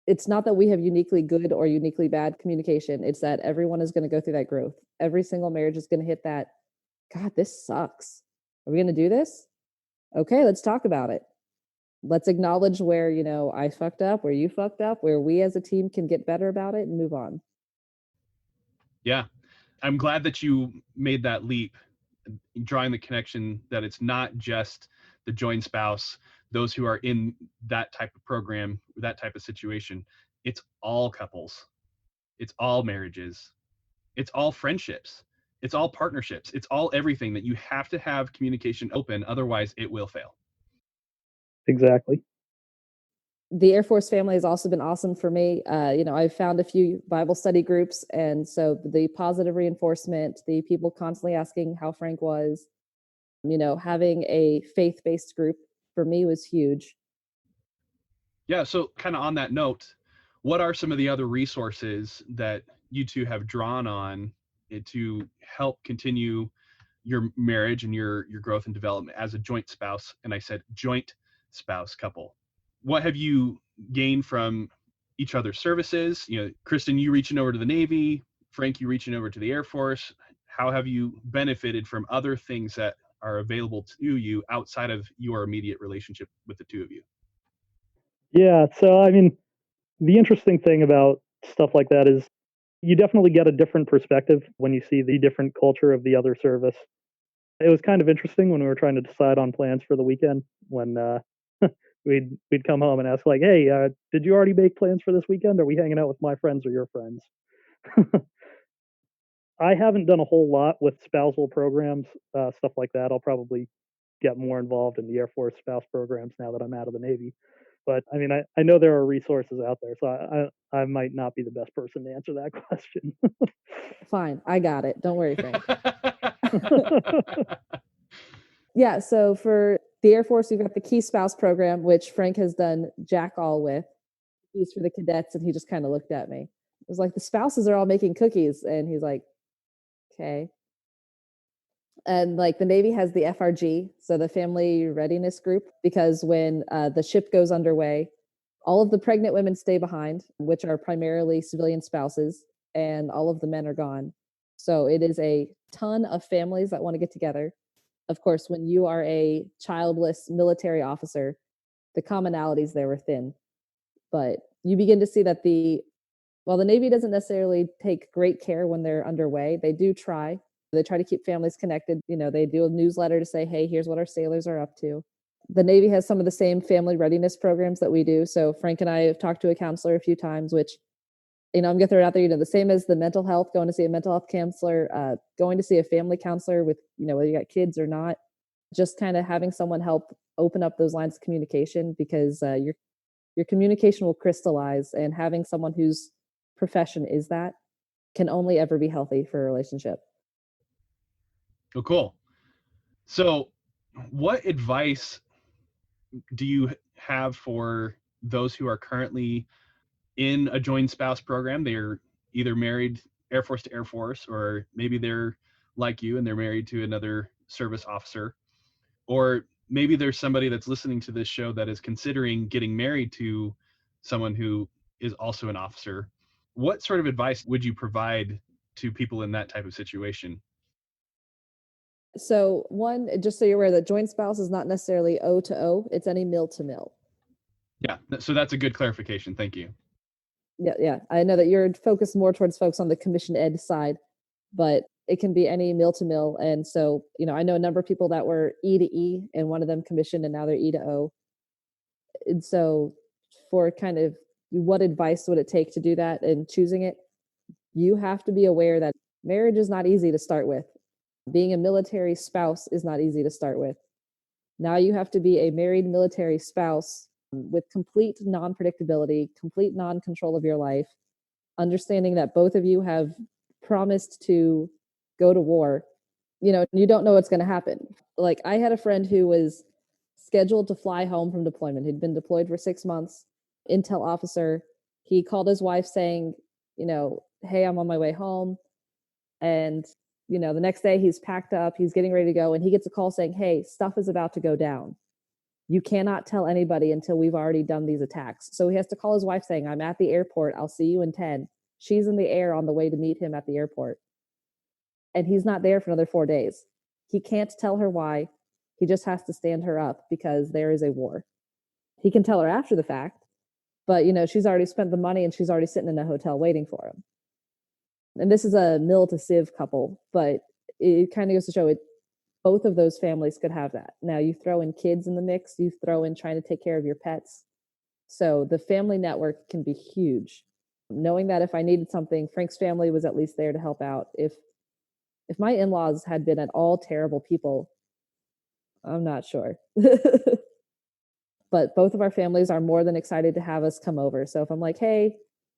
It's not that we have uniquely good or uniquely bad communication. It's that everyone is going to go through that growth. Every single marriage is going to hit that, God, this sucks. Are we going to do this? Okay, let's talk about it. Let's acknowledge where, I fucked up, where you fucked up, where we as a team can get better about it and move on. Yeah. I'm glad that you made that leap, drawing the connection that it's not just the joint spouse, those who are in that type of program, that type of situation. It's all couples. It's all marriages. It's all friendships. It's all partnerships. It's all everything that you have to have communication open. Otherwise, it will fail. Exactly. The Air Force family has also been awesome for me. I've found a few Bible study groups. And so the positive reinforcement, the people constantly asking how Frank was, having a faith-based group for me was huge. Yeah. So kind of on that note, what are some of the other resources that you two have drawn on to help continue your marriage and your growth and development as a joint spouse? And I said joint spouse couple. What have you gained from each other's services? Kristen, you reaching over to the Navy, Frank, you reaching over to the Air Force. How have you benefited from other things that are available to you outside of your immediate relationship with the two of you? Yeah, so I mean, the interesting thing about stuff like that is you definitely get a different perspective when you see the different culture of the other service. It was kind of interesting when we were trying to decide on plans for the weekend when we'd come home and ask like, "Hey, did you already make plans for this weekend? Are we hanging out with my friends or your friends?" I haven't done a whole lot with spousal programs, stuff like that. I'll probably get more involved in the Air Force spouse programs now that I'm out of the Navy. But I mean, I know there are resources out there, so I might not be the best person to answer that question. Fine, I got it. Don't worry, Frank. Yeah, so for the Air Force, we've got the Key Spouse Program, which Frank has done jack all with. He's for the cadets, and he just kind of looked at me. It was like, the spouses are all making cookies, and he's like, okay. And like the Navy has the FRG, so the Family Readiness Group, because when the ship goes underway, all of the pregnant women stay behind, which are primarily civilian spouses, and all of the men are gone. So it is a ton of families that want to get together. Of course, when you are a childless military officer, the commonalities there were thin. But you begin to see that while the Navy doesn't necessarily take great care when they're underway, they do try. They try to keep families connected. They do a newsletter to say, hey, here's what our sailors are up to. The Navy has some of the same family readiness programs that we do. So Frank and I have talked to a counselor a few times, which, I'm going to throw it out there, the same as the mental health, going to see a mental health counselor, going to see a family counselor with, whether you got kids or not, just kind of having someone help open up those lines of communication, because your communication will crystallize, and having someone whose profession is that can only ever be healthy for a relationship. Oh, cool. So what advice do you have for those who are currently in a joint spouse program? They're either married Air Force to Air Force, or maybe they're like you and they're married to another service officer, or maybe there's somebody that's listening to this show that is considering getting married to someone who is also an officer. What sort of advice would you provide to people in that type of situation? So one, just so you're aware, that joint spouse is not necessarily O to O, it's any mill to mill. Yeah, so that's a good clarification. Thank you. Yeah. I know that you're focused more towards folks on the commissioned ed side, but it can be any mill to mill. And so, I know a number of people that were E to E, and one of them commissioned, and now they're E to O. And so for kind of what advice would it take to do that and choosing it, you have to be aware that marriage is not easy to start with. Being a military spouse is not easy to start with. Now you have to be a married military spouse with complete non-predictability, complete non-control of your life, understanding that both of you have promised to go to war. You don't know what's going to happen. Like, I had a friend who was scheduled to fly home from deployment. He'd been deployed for 6 months, intel officer. He called his wife saying, hey, I'm on my way home. And, the next day he's packed up, he's getting ready to go, and he gets a call saying, hey, stuff is about to go down. You cannot tell anybody until we've already done these attacks. So he has to call his wife saying, I'm at the airport. I'll see you in 10. She's in the air on the way to meet him at the airport. And he's not there for another 4 days. He can't tell her why. He just has to stand her up because there is a war. He can tell her after the fact, but she's already spent the money and she's already sitting in a hotel waiting for him. And this is a mil to civ couple, but it kind of goes to show it. Both of those families could have that. Now you throw in kids in the mix, you throw in trying to take care of your pets. So the family network can be huge. Knowing that if I needed something, Frank's family was at least there to help out. If my in-laws had been at all terrible people, I'm not sure. But both of our families are more than excited to have us come over. So if I'm like, hey,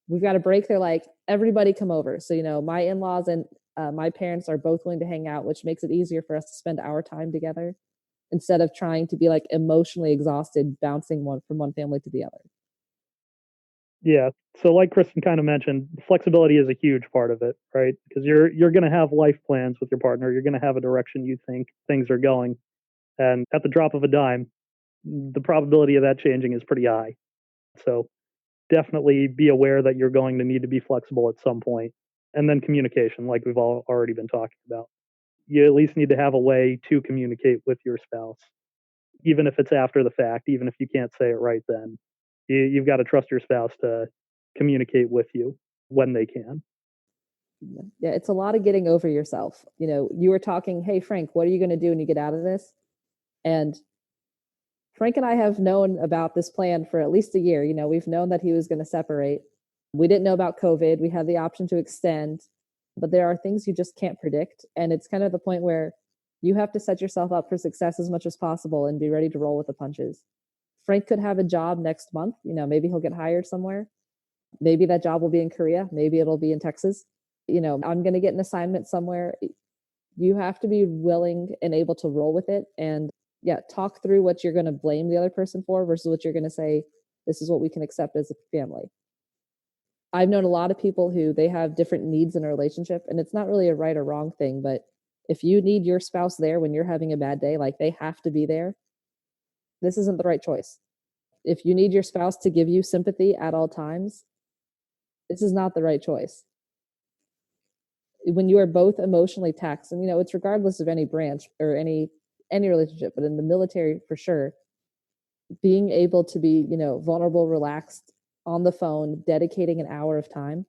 we've got a break, they're like, everybody come over. So, my in-laws and my parents are both willing to hang out, which makes it easier for us to spend our time together instead of trying to be like emotionally exhausted, bouncing from one family to the other. Yeah. So like Kristen kind of mentioned, flexibility is a huge part of it, right? Because you're going to have life plans with your partner. You're going to have a direction you think things are going. And at the drop of a dime, the probability of that changing is pretty high. So definitely be aware that you're going to need to be flexible at some point. And then communication, like we've all already been talking about. You at least need to have a way to communicate with your spouse, even if it's after the fact, even if you can't say it right then. You've got to trust your spouse to communicate with you when they can. Yeah, it's a lot of getting over yourself. You were talking, hey, Frank, what are you going to do when you get out of this? And Frank and I have known about this plan for at least a year. We've known that he was going to separate. We didn't know about COVID. We had the option to extend, but there are things you just can't predict. And it's kind of the point where you have to set yourself up for success as much as possible and be ready to roll with the punches. Frank could have a job next month. Maybe he'll get hired somewhere. Maybe that job will be in Korea. Maybe it'll be in Texas. I'm going to get an assignment somewhere. You have to be willing and able to roll with it. And talk through what you're going to blame the other person for versus what you're going to say, this is what we can accept as a family. I've known a lot of people who they have different needs in a relationship, and it's not really a right or wrong thing, but if you need your spouse there when you're having a bad day, like they have to be there, this isn't the right choice. If you need your spouse to give you sympathy at all times, this is not the right choice. When you are both emotionally taxed, and it's regardless of any branch or any relationship, but in the military for sure, being able to be, vulnerable, relaxed, on the phone, dedicating an hour of time.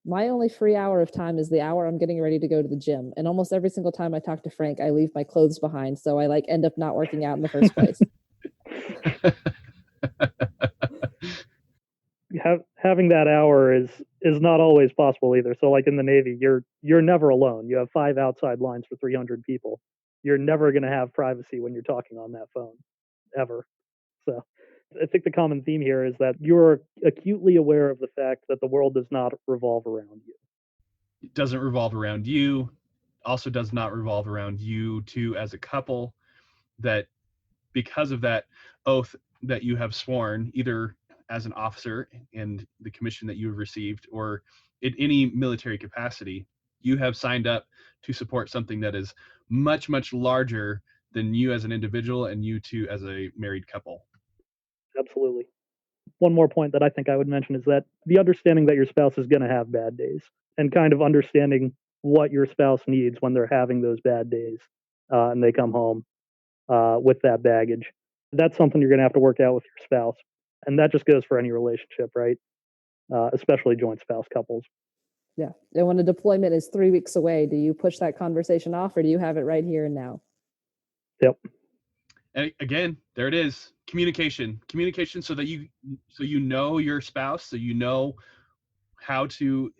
My only free hour of time is the hour I'm getting ready to go to the gym. And almost every single time I talk to Frank, I leave my clothes behind. So I end up not working out in the first place. Having that hour is not always possible either. So like in the Navy, you're never alone. You have 5 outside lines for 300 people. You're never going to have privacy when you're talking on that phone, ever. So I think the common theme here is that you're acutely aware of the fact that the world does not revolve around you. It doesn't revolve around you. Also does not revolve around you two as a couple. That because of that oath that you have sworn, either as an officer and the commission that you have received, or in any military capacity, you have signed up to support something that is much, much larger than you as an individual and you two as a married couple. Absolutely. One more point that I think I would mention is that the understanding that your spouse is going to have bad days and kind of understanding what your spouse needs when they're having those bad days and they come home with that baggage. That's something you're going to have to work out with your spouse. And that just goes for any relationship, right? Especially joint spouse couples. Yeah. And when a deployment is 3 weeks away, do you push that conversation off or do you have it right here and now? Yep. And again, there it is. Communication so that you know your spouse, so you know how to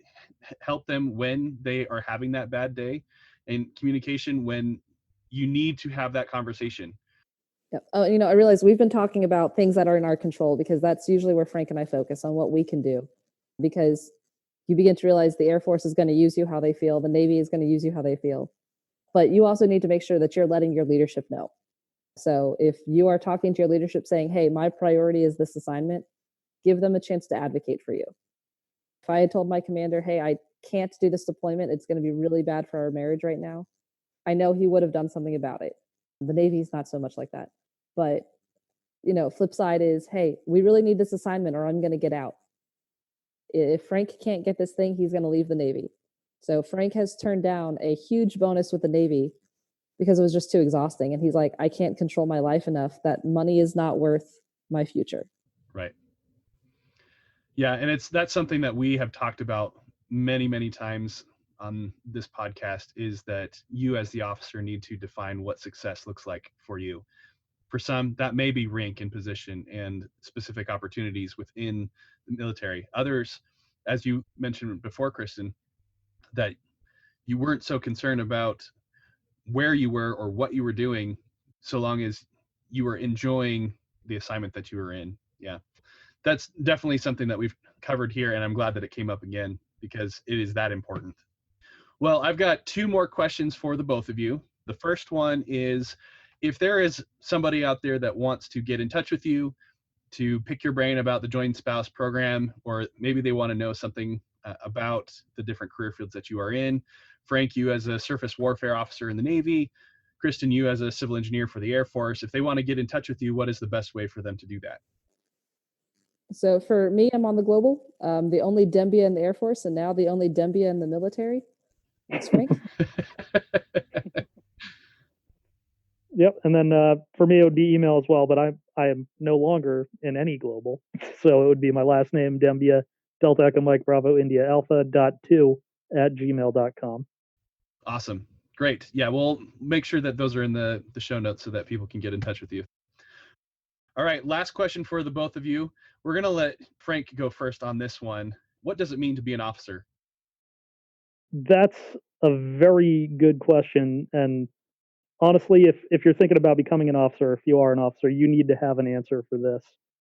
help them when they are having that bad day, and communication when you need to have that conversation. Yep. Oh, I realize we've been talking about things that are in our control because that's usually where Frank and I focus on what we can do, because you begin to realize the Air Force is going to use you how they feel. The Navy is going to use you how they feel. But you also need to make sure that you're letting your leadership know. So if you are talking to your leadership saying, hey, my priority is this assignment, give them a chance to advocate for you. If I had told my commander, hey, I can't do this deployment, it's going to be really bad for our marriage right now, I know he would have done something about it. The Navy is not so much like that. But, flip side is, hey, we really need this assignment or I'm going to get out. If Frank can't get this thing, he's going to leave the Navy. So Frank has turned down a huge bonus with the Navy because it was just too exhausting. And he's like, I can't control my life enough. That money is not worth my future. Right. Yeah. And that's something that we have talked about many, many times on this podcast, is that you as the officer need to define what success looks like for you. For some, that may be rank and position and specific opportunities within the military. Others, as you mentioned before, Kristen, that you weren't so concerned about where you were or what you were doing, so long as you were enjoying the assignment that you were in. Yeah, that's definitely something that we've covered here, and I'm glad that it came up again because it is that important. Well, I've got 2 more questions for the both of you. The first one is, if there is somebody out there that wants to get in touch with you to pick your brain about the Joint Spouse Program, or maybe they want to know something about the different career fields that you are in. Frank, you as a surface warfare officer in the Navy, Kristen, you as a civil engineer for the Air Force. If they want to get in touch with you, what is the best way for them to do that? So for me, I'm on the global, the only Dembia in the Air Force, and now the only Dembia in the military. That's Frank. Yep. And then for me, it would be email as well, but I am no longer in any global. So it would be my last name, Dembia, Delta Echo Mike Bravo India Alpha.2 @gmail.com. Awesome. Great. Yeah, we'll make sure that those are in the show notes so that people can get in touch with you. All right, last question for the both of you. We're going to let Frank go first on this one. What does it mean to be an officer? That's a very good question. And honestly, if you're thinking about becoming an officer, if you are an officer, you need to have an answer for this.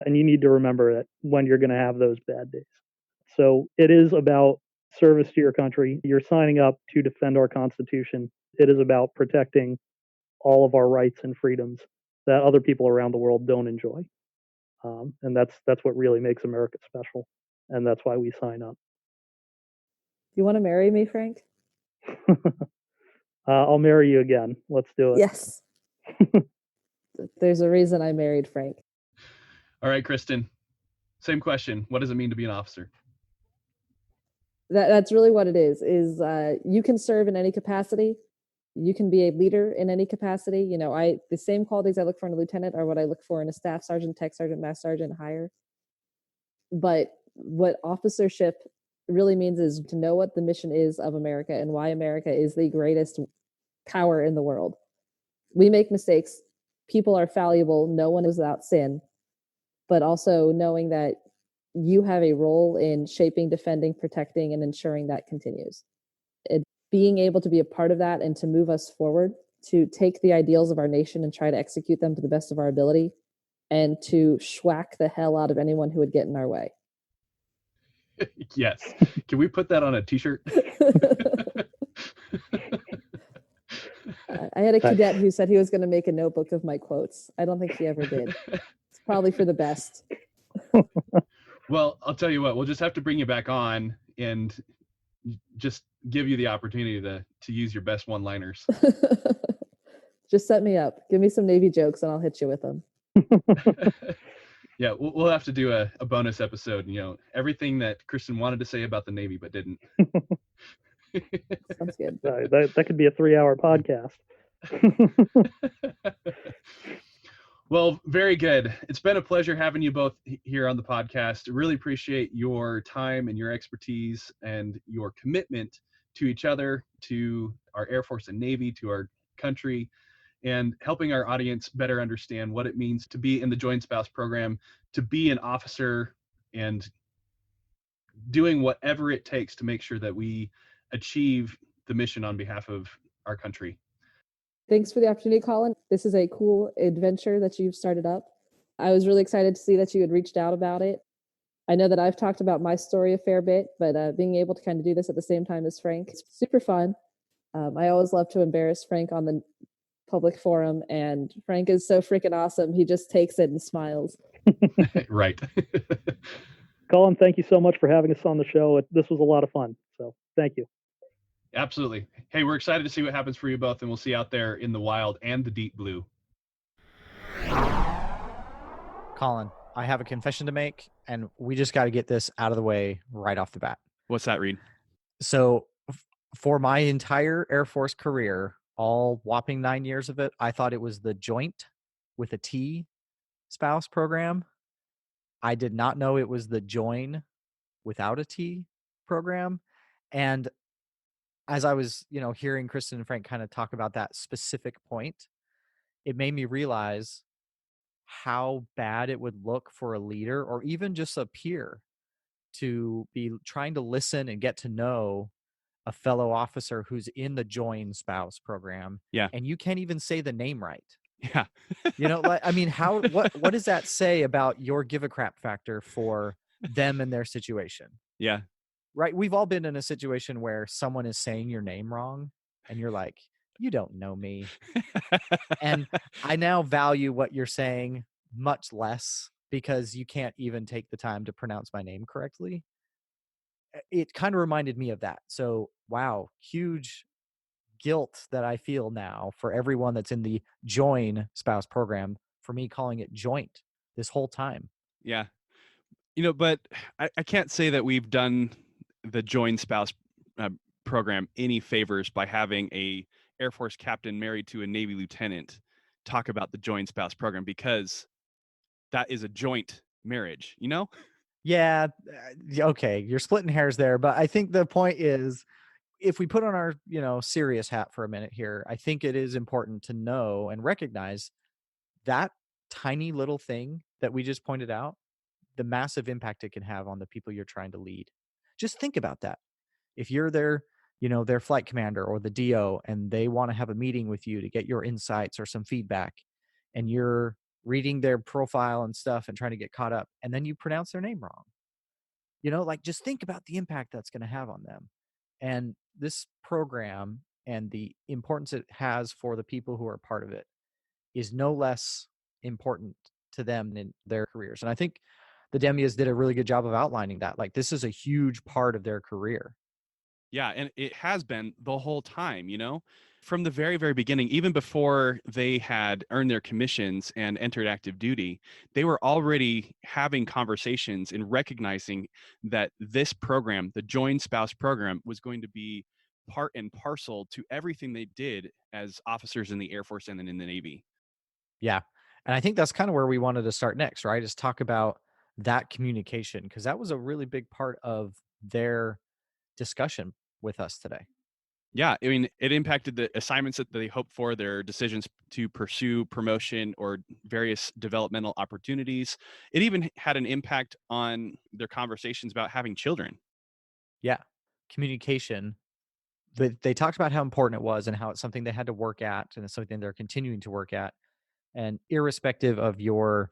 And you need to remember it when you're going to have those bad days. So it is about service to your country. You're signing up to defend our Constitution. It is about protecting all of our rights and freedoms that other people around the world don't enjoy. And that's what really makes America special. And that's why we sign up. You want to marry me, Frank? I'll marry you again. Let's do it. Yes. There's a reason I married Frank. All right, Kristen, same question. What does it mean to be an officer? That's really what it is you can serve in any capacity. You can be a leader in any capacity. You know, the same qualities I look for in a lieutenant are what I look for in a staff sergeant, tech sergeant, master sergeant, higher. But what officership really means is to know what the mission is of America and why America is the greatest power in the world. We make mistakes. People are fallible. No one is without sin. But also knowing that you have a role in shaping, defending, protecting, and ensuring that continues. Being able to be a part of that and to move us forward, to take the ideals of our nation and try to execute them to the best of our ability, and to schwack the hell out of anyone who would get in our way. Yes. Can we put that on a t-shirt? I had a cadet who said he was going to make a notebook of my quotes. I don't think he ever did. It's probably for the best. Well, I'll tell you what, we'll just have to bring you back on and just give you the opportunity to use your best one-liners. Just set me up. Give me some Navy jokes and I'll hit you with them. Yeah, we'll have to do a bonus episode, you know, everything that Kristen wanted to say about the Navy but didn't. Sounds good. That could be a 3-hour podcast. Well, very good. It's been a pleasure having you both here on the podcast. I really appreciate your time and your expertise and your commitment to each other, to our Air Force and Navy, to our country, and helping our audience better understand what it means to be in the Joint Spouse Program, to be an officer, and doing whatever it takes to make sure that we achieve the mission on behalf of our country. Thanks for the opportunity, Colin. This is a cool adventure that you've started up. I was really excited to see that you had reached out about it. I know that I've talked about my story a fair bit, but being able to kind of do this at the same time as Frank, it's super fun. I always love to embarrass Frank on the public forum, and Frank is so freaking awesome. He just takes it and smiles. Right. Colin, thank you so much for having us on the show. This was a lot of fun. So thank you. Absolutely. Hey, we're excited to see what happens for you both, and we'll see you out there in the wild and the deep blue. Colin, I have a confession to make, and we just got to get this out of the way right off the bat. What's that, Reed? So for my entire Air Force career, all whopping 9 years of it, I thought it was the joint with a T spouse program. I did not know it was the join without a T program. And as I was, hearing Kristen and Frank kind of talk about that specific point, it made me realize how bad it would look for a leader or even just a peer to be trying to listen and get to know a fellow officer who's in the join spouse program. Yeah. And you can't even say the name right. Yeah. What does that say about your give a crap factor for them and their situation? Yeah. Right. We've all been in a situation where someone is saying your name wrong and you're like, you don't know me. And I now value what you're saying much less because you can't even take the time to pronounce my name correctly. It kind of reminded me of that. So, wow, huge guilt that I feel now for everyone that's in the join spouse program for me calling it joint this whole time. Yeah. But I can't say that we've done the join spouse program any favors by having a Air Force captain married to a Navy lieutenant talk about the join spouse program, because that is a joint marriage, Yeah, okay, you're splitting hairs there, but I think the point is, if we put on our, serious hat for a minute here, I think it is important to know and recognize that tiny little thing that we just pointed out, the massive impact it can have on the people you're trying to lead. Just think about that. If you're their flight commander or the DO, and they want to have a meeting with you to get your insights or some feedback, and you're reading their profile and stuff and trying to get caught up, and then you pronounce their name wrong. Like, just think about the impact that's going to have on them. And this program and the importance it has for the people who are part of it is no less important to them in their careers. And I think the Dembias did a really good job of outlining that. Like, this is a huge part of their career. Yeah, and it has been the whole time, from the very, very beginning, even before they had earned their commissions and entered active duty, they were already having conversations and recognizing that this program, the Joint Spouse Program, was going to be part and parcel to everything they did as officers in the Air Force and then in the Navy. Yeah. And I think that's kind of where we wanted to start next, right? Is talk about that communication, because that was a really big part of their discussion with us today. Yeah, I mean, it impacted the assignments that they hoped for, their decisions to pursue promotion or various developmental opportunities. It even had an impact on their conversations about having children. Yeah. Communication. They talked about how important it was and how it's something they had to work at, and it's something they're continuing to work at. And irrespective of your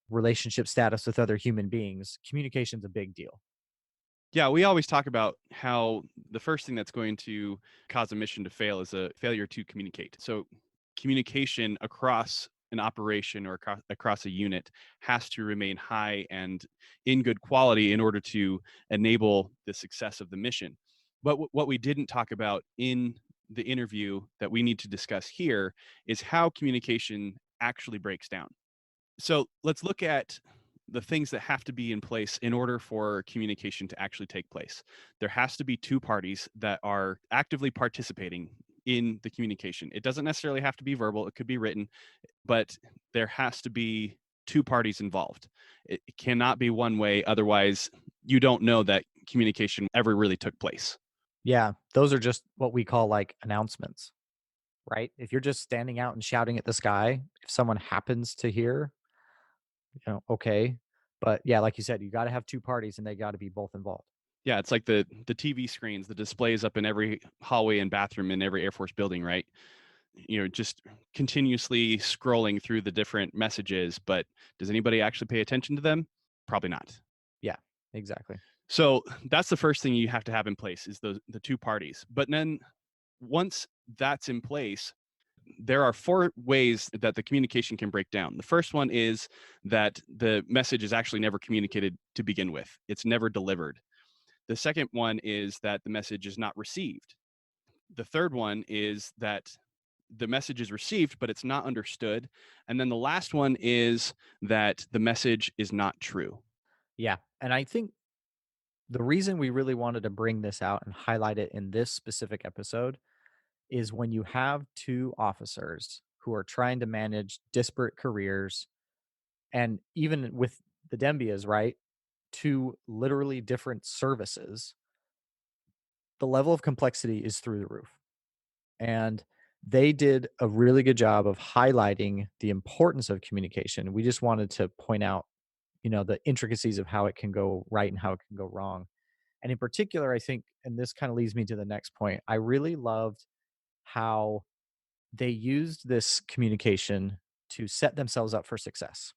relationship status with other human beings, communication's a big deal. Yeah, we always talk about how the first thing that's going to cause a mission to fail is a failure to communicate. So, communication across an operation or across a unit has to remain high and in good quality in order to enable the success of the mission. But what we didn't talk about in the interview that we need to discuss here is how communication actually breaks down. So let's look at the things that have to be in place in order for communication to actually take place. There has to be two parties that are actively participating in the communication. It doesn't necessarily have to be verbal, it could be written, but there has to be two parties involved. It cannot be one way, otherwise, you don't know that communication ever really took place. Yeah, those are just what we call like announcements, right? If you're just standing out and shouting at the sky, if someone happens to hear, okay. But yeah, like you said, you got to have two parties and they got to be both involved. Yeah, it's like the TV screens, the displays up in every hallway and bathroom in every Air Force building, right? Just continuously scrolling through the different messages, but does anybody actually pay attention to them? Probably not. Yeah, exactly. So that's the first thing you have to have in place is the two parties. But then once that's in place, there are four ways that the communication can break down. The first one is that the message is actually never communicated to begin with. It's never delivered. The second one is that the message is not received. The third one is that the message is received, but it's not understood. And then the last one is that the message is not true. Yeah. And I think the reason we really wanted to bring this out and highlight it in this specific episode is when you have two officers who are trying to manage disparate careers, and even with the Dembias, right? Two literally different services, the level of complexity is through the roof. And they did a really good job of highlighting the importance of communication. We just wanted to point out, the intricacies of how it can go right and how it can go wrong. And in particular, I think, and this kind of leads me to the next point, I really loved how they used this communication to set themselves up for success.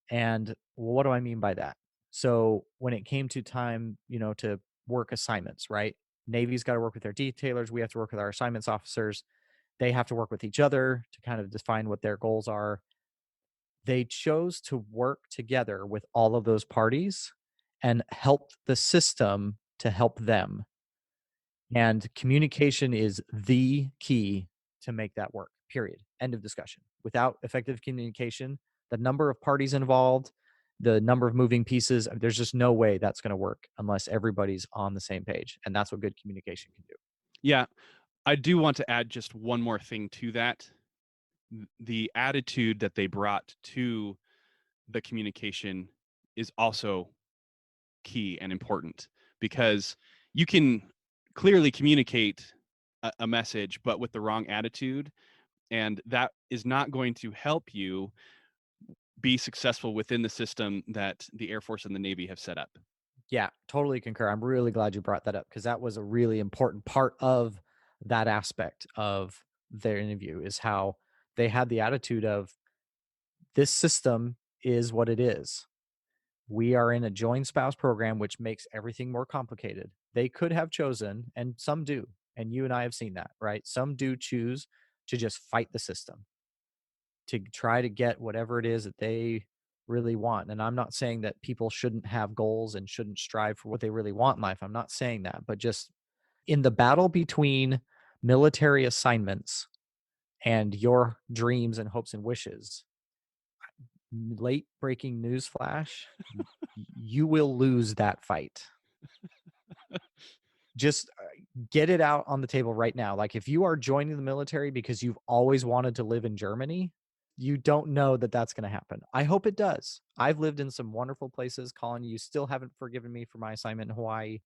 And what do I mean by that? So when it came to time, to work assignments, right? Navy's got to work with their detailers. We have to work with our assignments officers. They have to work with each other to kind of define what their goals are. They chose to work together with all of those parties and help the system to help them. And communication is the key to make that work, period. End of discussion. Without effective communication, the number of parties involved, the number of moving pieces, there's just no way that's going to work unless everybody's on the same page. And that's what good communication can do. Yeah, I do want to add just one more thing to that. The attitude that they brought to the communication is also key and important, because you can clearly communicate a message, but with the wrong attitude, and that is not going to help you be successful within the system that the Air Force and the Navy have set up. Yeah, totally concur. I'm really glad you brought that up, because that was a really important part of that aspect of their interview, is how they had the attitude of, this system is what it is. We are in a joint spouse program, which makes everything more complicated. They could have chosen, and some do, and you and I have seen that, right? Some do choose to just fight the system to try to get whatever it is that they really want. And I'm not saying that people shouldn't have goals and shouldn't strive for what they really want in life. I'm not saying that, but just in the battle between military assignments and your dreams and hopes and wishes, late breaking news flash, you will lose that fight. Just get it out on the table right now. Like, if you are joining the military because you've always wanted to live in Germany, you don't know that that's going to happen. I hope it does. I've lived in some wonderful places. Colin, you still haven't forgiven me for my assignment in Hawaii.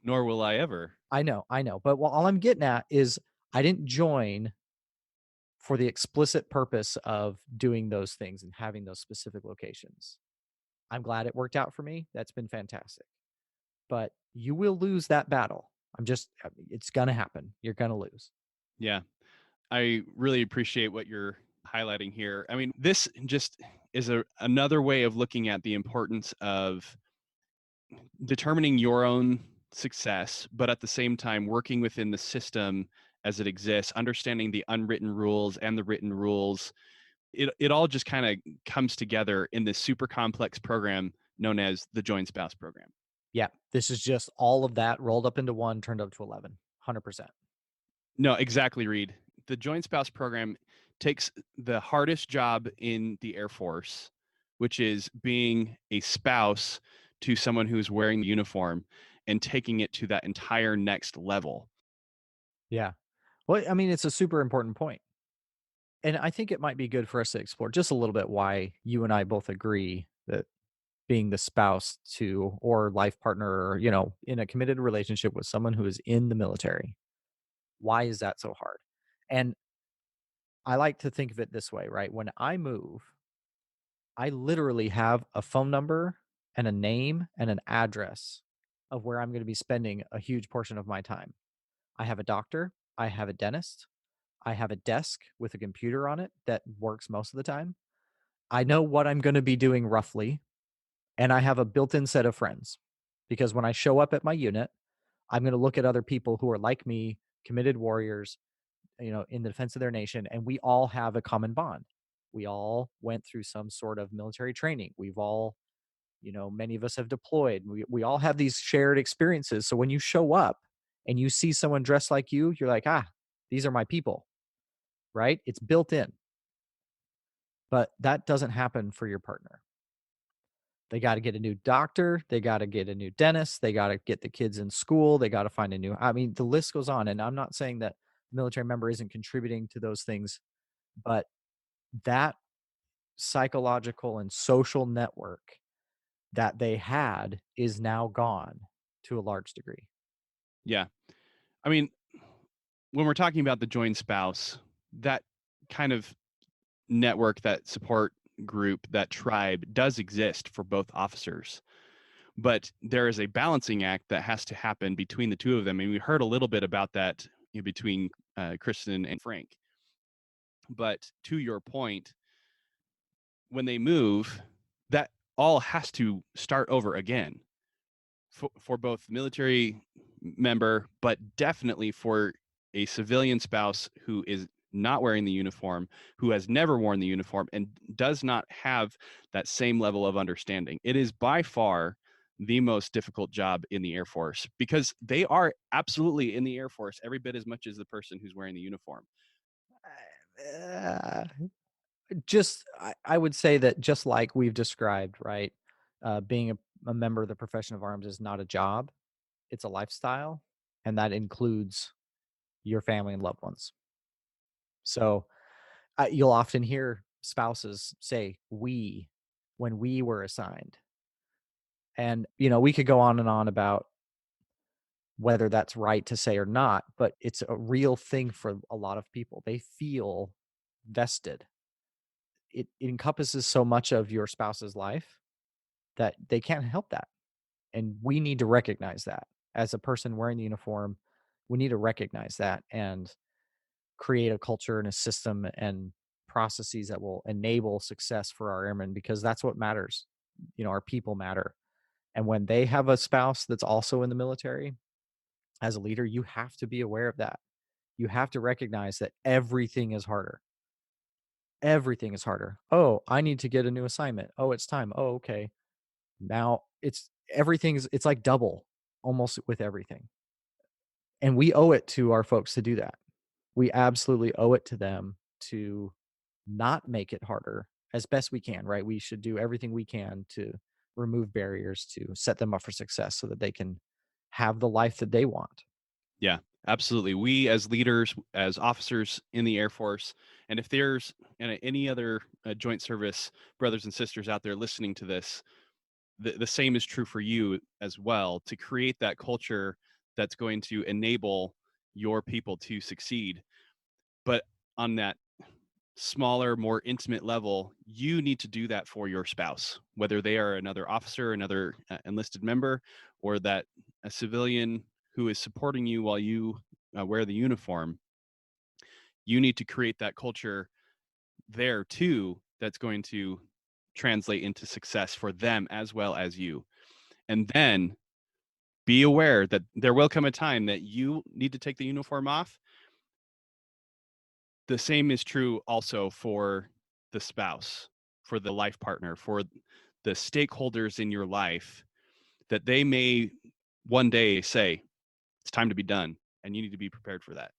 Nor will I ever. I know. But all I'm getting at is, I didn't join for the explicit purpose of doing those things and having those specific locations. I'm glad it worked out for me. That's been fantastic. But you will lose that battle. It's going to happen. You're going to lose. Yeah. I really appreciate what you're highlighting here. I mean, this just is another way of looking at the importance of determining your own success, but at the same time working within the system as it exists, understanding the unwritten rules and the written rules. It all just kind of comes together in this super complex program known as the Joint Spouse Program. Yeah, this is just all of that rolled up into one, turned up to 11, 100%. No, exactly, Reed. The Joint Spouse Program takes the hardest job in the Air Force, which is being a spouse to someone who's wearing the uniform, and taking it to that entire next level. Yeah. Well, I mean, it's a super important point. And I think it might be good for us to explore just a little bit why you and I both agree that being the spouse to, or life partner, or, in a committed relationship with someone who is in the military, why is that so hard? And I like to think of it this way, right? When I move, I literally have a phone number and a name and an address of where I'm going to be spending a huge portion of my time. I have a doctor, I have a dentist, I have a desk with a computer on it that works most of the time. I know what I'm going to be doing roughly, and I have a built-in set of friends, because when I show up at my unit, I'm going to look at other people who are like me, committed warriors, in the defense of their nation, and we all have a common bond. We all went through some sort of military training. We've all, many of us have deployed. We all have these shared experiences. So when you show up and you see someone dressed like you, you're like, these are my people, right? It's built in. But that doesn't happen for your partner. They got to get a new doctor. They got to get a new dentist. They got to get the kids in school. They got to find the list goes on. And I'm not saying that the military member isn't contributing to those things, but that psychological and social network that they had is now gone to a large degree. Yeah. I mean, when we're talking about the joint spouse, that kind of network, that support group, that tribe does exist for both officers. But there is a balancing act that has to happen between the two of them. And we heard a little bit about that between Kristen and Frank. But to your point, when they move, that all has to start over again for both military member, but definitely for a civilian spouse who is not wearing the uniform, who has never worn the uniform, and does not have that same level of understanding. It is by far the most difficult job in the Air Force, because they are absolutely in the Air Force every bit as much as the person who's wearing the uniform. I would say that, just like we've described, right? Being a member of the profession of arms is not a job, it's a lifestyle, and that includes your family and loved ones. So you'll often hear spouses say, we, when we were assigned. And, we could go on and on about whether that's right to say or not, but it's a real thing for a lot of people. They feel vested. It encompasses so much of your spouse's life that they can't help that. And we need to recognize that as a person wearing the uniform. We need to recognize that and create a culture and a system and processes that will enable success for our airmen, because that's what matters. Our people matter. And when they have a spouse that's also in the military, as a leader, you have to be aware of that. You have to recognize that everything is harder. Everything is harder. Oh, I need to get a new assignment. Oh, it's time. Oh, okay. Now it's like double almost with everything. And we owe it to our folks to do that. We absolutely owe it to them to not make it harder as best we can, right? We should do everything we can to remove barriers to set them up for success so that they can have the life that they want. Yeah, absolutely. We as leaders, as officers in the Air Force, and if there's any other joint service brothers and sisters out there listening to this, the same is true for you as well, to create that culture that's going to enable your people to succeed. But on that smaller, more intimate level, you need to do that for your spouse, whether they are another officer, another enlisted member, or that a civilian who is supporting you while you wear the uniform. You need to create that culture there too that's going to translate into success for them as well as you. And then be aware that there will come a time that you need to take the uniform off. The same is true also for the spouse, for the life partner, for the stakeholders in your life, that they may one day say, it's time to be done, and you need to be prepared for that.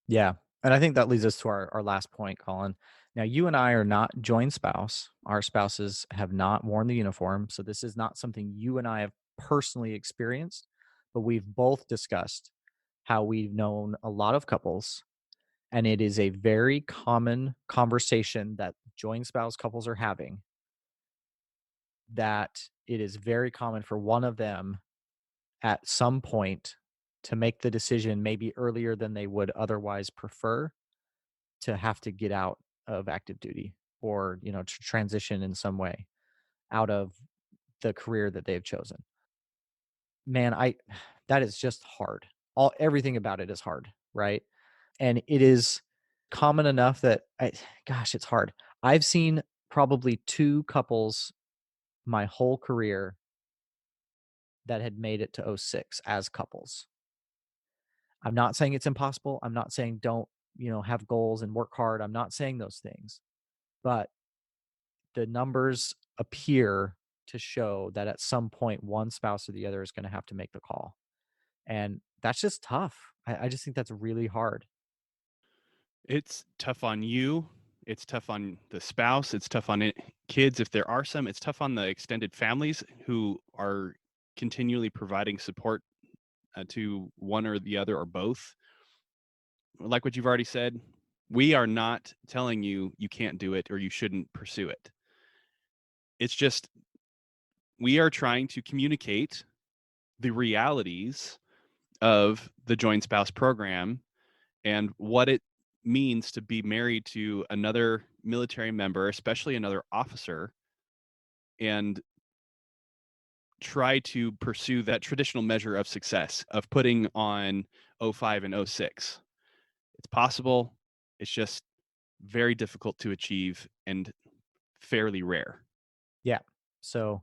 Yeah. And I think that leads us to our last point, Colin. Now, you and I are not joint spouse. Our spouses have not worn the uniform. So this is not something you and I have personally experienced, but we've both discussed how we've known a lot of couples. And it is a very common conversation that joint spouse couples are having, that it is very common for one of them at some point to make the decision, maybe earlier than they would otherwise prefer, to have to get out of active duty, or to transition in some way out of the career that they've chosen. Man, that is just hard. Everything about it is hard, right? And it is common enough that it's hard. I've seen probably 2 couples my whole career that had made it to 06 as couples. I'm not saying it's impossible. I'm not saying don't, have goals and work hard. I'm not saying those things. But the numbers appear to show that at some point one spouse or the other is going to have to make the call. And that's just tough. I just think that's really hard. It's tough on you. It's tough on the spouse. It's tough on kids, if there are some. It's tough on the extended families who are continually providing support to one or the other or both. Like what you've already said, we are not telling you you can't do it or you shouldn't pursue it. It's just we are trying to communicate the realities of the joint spouse program and what it means to be married to another military member, especially another officer, and try to pursue that traditional measure of success of putting on 05 and 06. It's possible. It's just very difficult to achieve and fairly rare. Yeah. So,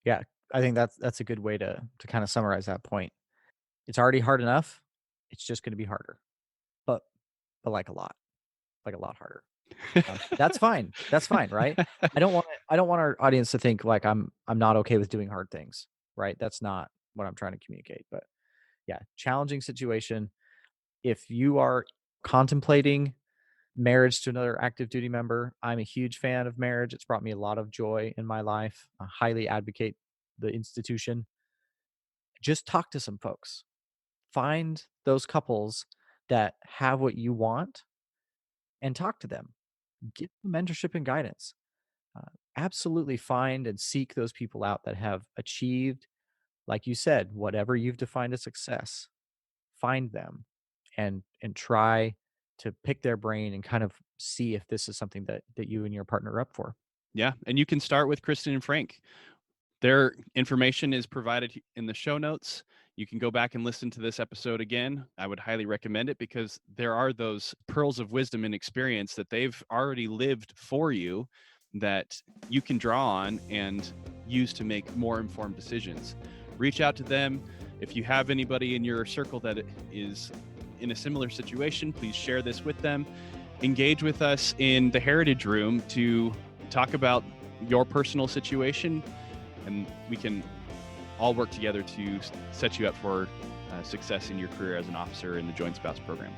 yeah, I think that's a good way to kind of summarize that point. It's already hard enough. It's just going to be harder, but like a lot harder. That's fine. That's fine, right? I don't want our audience to think like I'm not okay with doing hard things, right? That's not what I'm trying to communicate. But yeah, challenging situation. If you are contemplating marriage to another active duty member, I'm a huge fan of marriage. It's brought me a lot of joy in my life. I highly advocate the institution. Just talk to some folks. Find those couples that have what you want and talk to them. Give them mentorship and guidance. absolutely find and seek those people out that have achieved, like you said, whatever you've defined as success. Find them and try to pick their brain and kind of see if this is something that you and your partner are up for. Yeah. And you can start with Kristen and Frank. Their information is provided in the show notes. You can go back and listen to this episode again. I would highly recommend it because there are those pearls of wisdom and experience that they've already lived for you that you can draw on and use to make more informed decisions. Reach out to them. If you have anybody in your circle that is in a similar situation, please share this with them. Engage with us in the Heritage Room to talk about your personal situation, and we can all work together to set you up for success in your career as an officer in the Joint Spouse Program.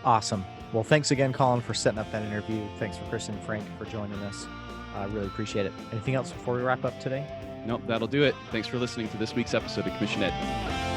Awesome. Well, thanks again, Colin, for setting up that interview. Thanks for Kristen and Frank for joining us. I really appreciate it. Anything else before we wrap up today? Nope, that'll do it. Thanks for listening to this week's episode of Commission Ed.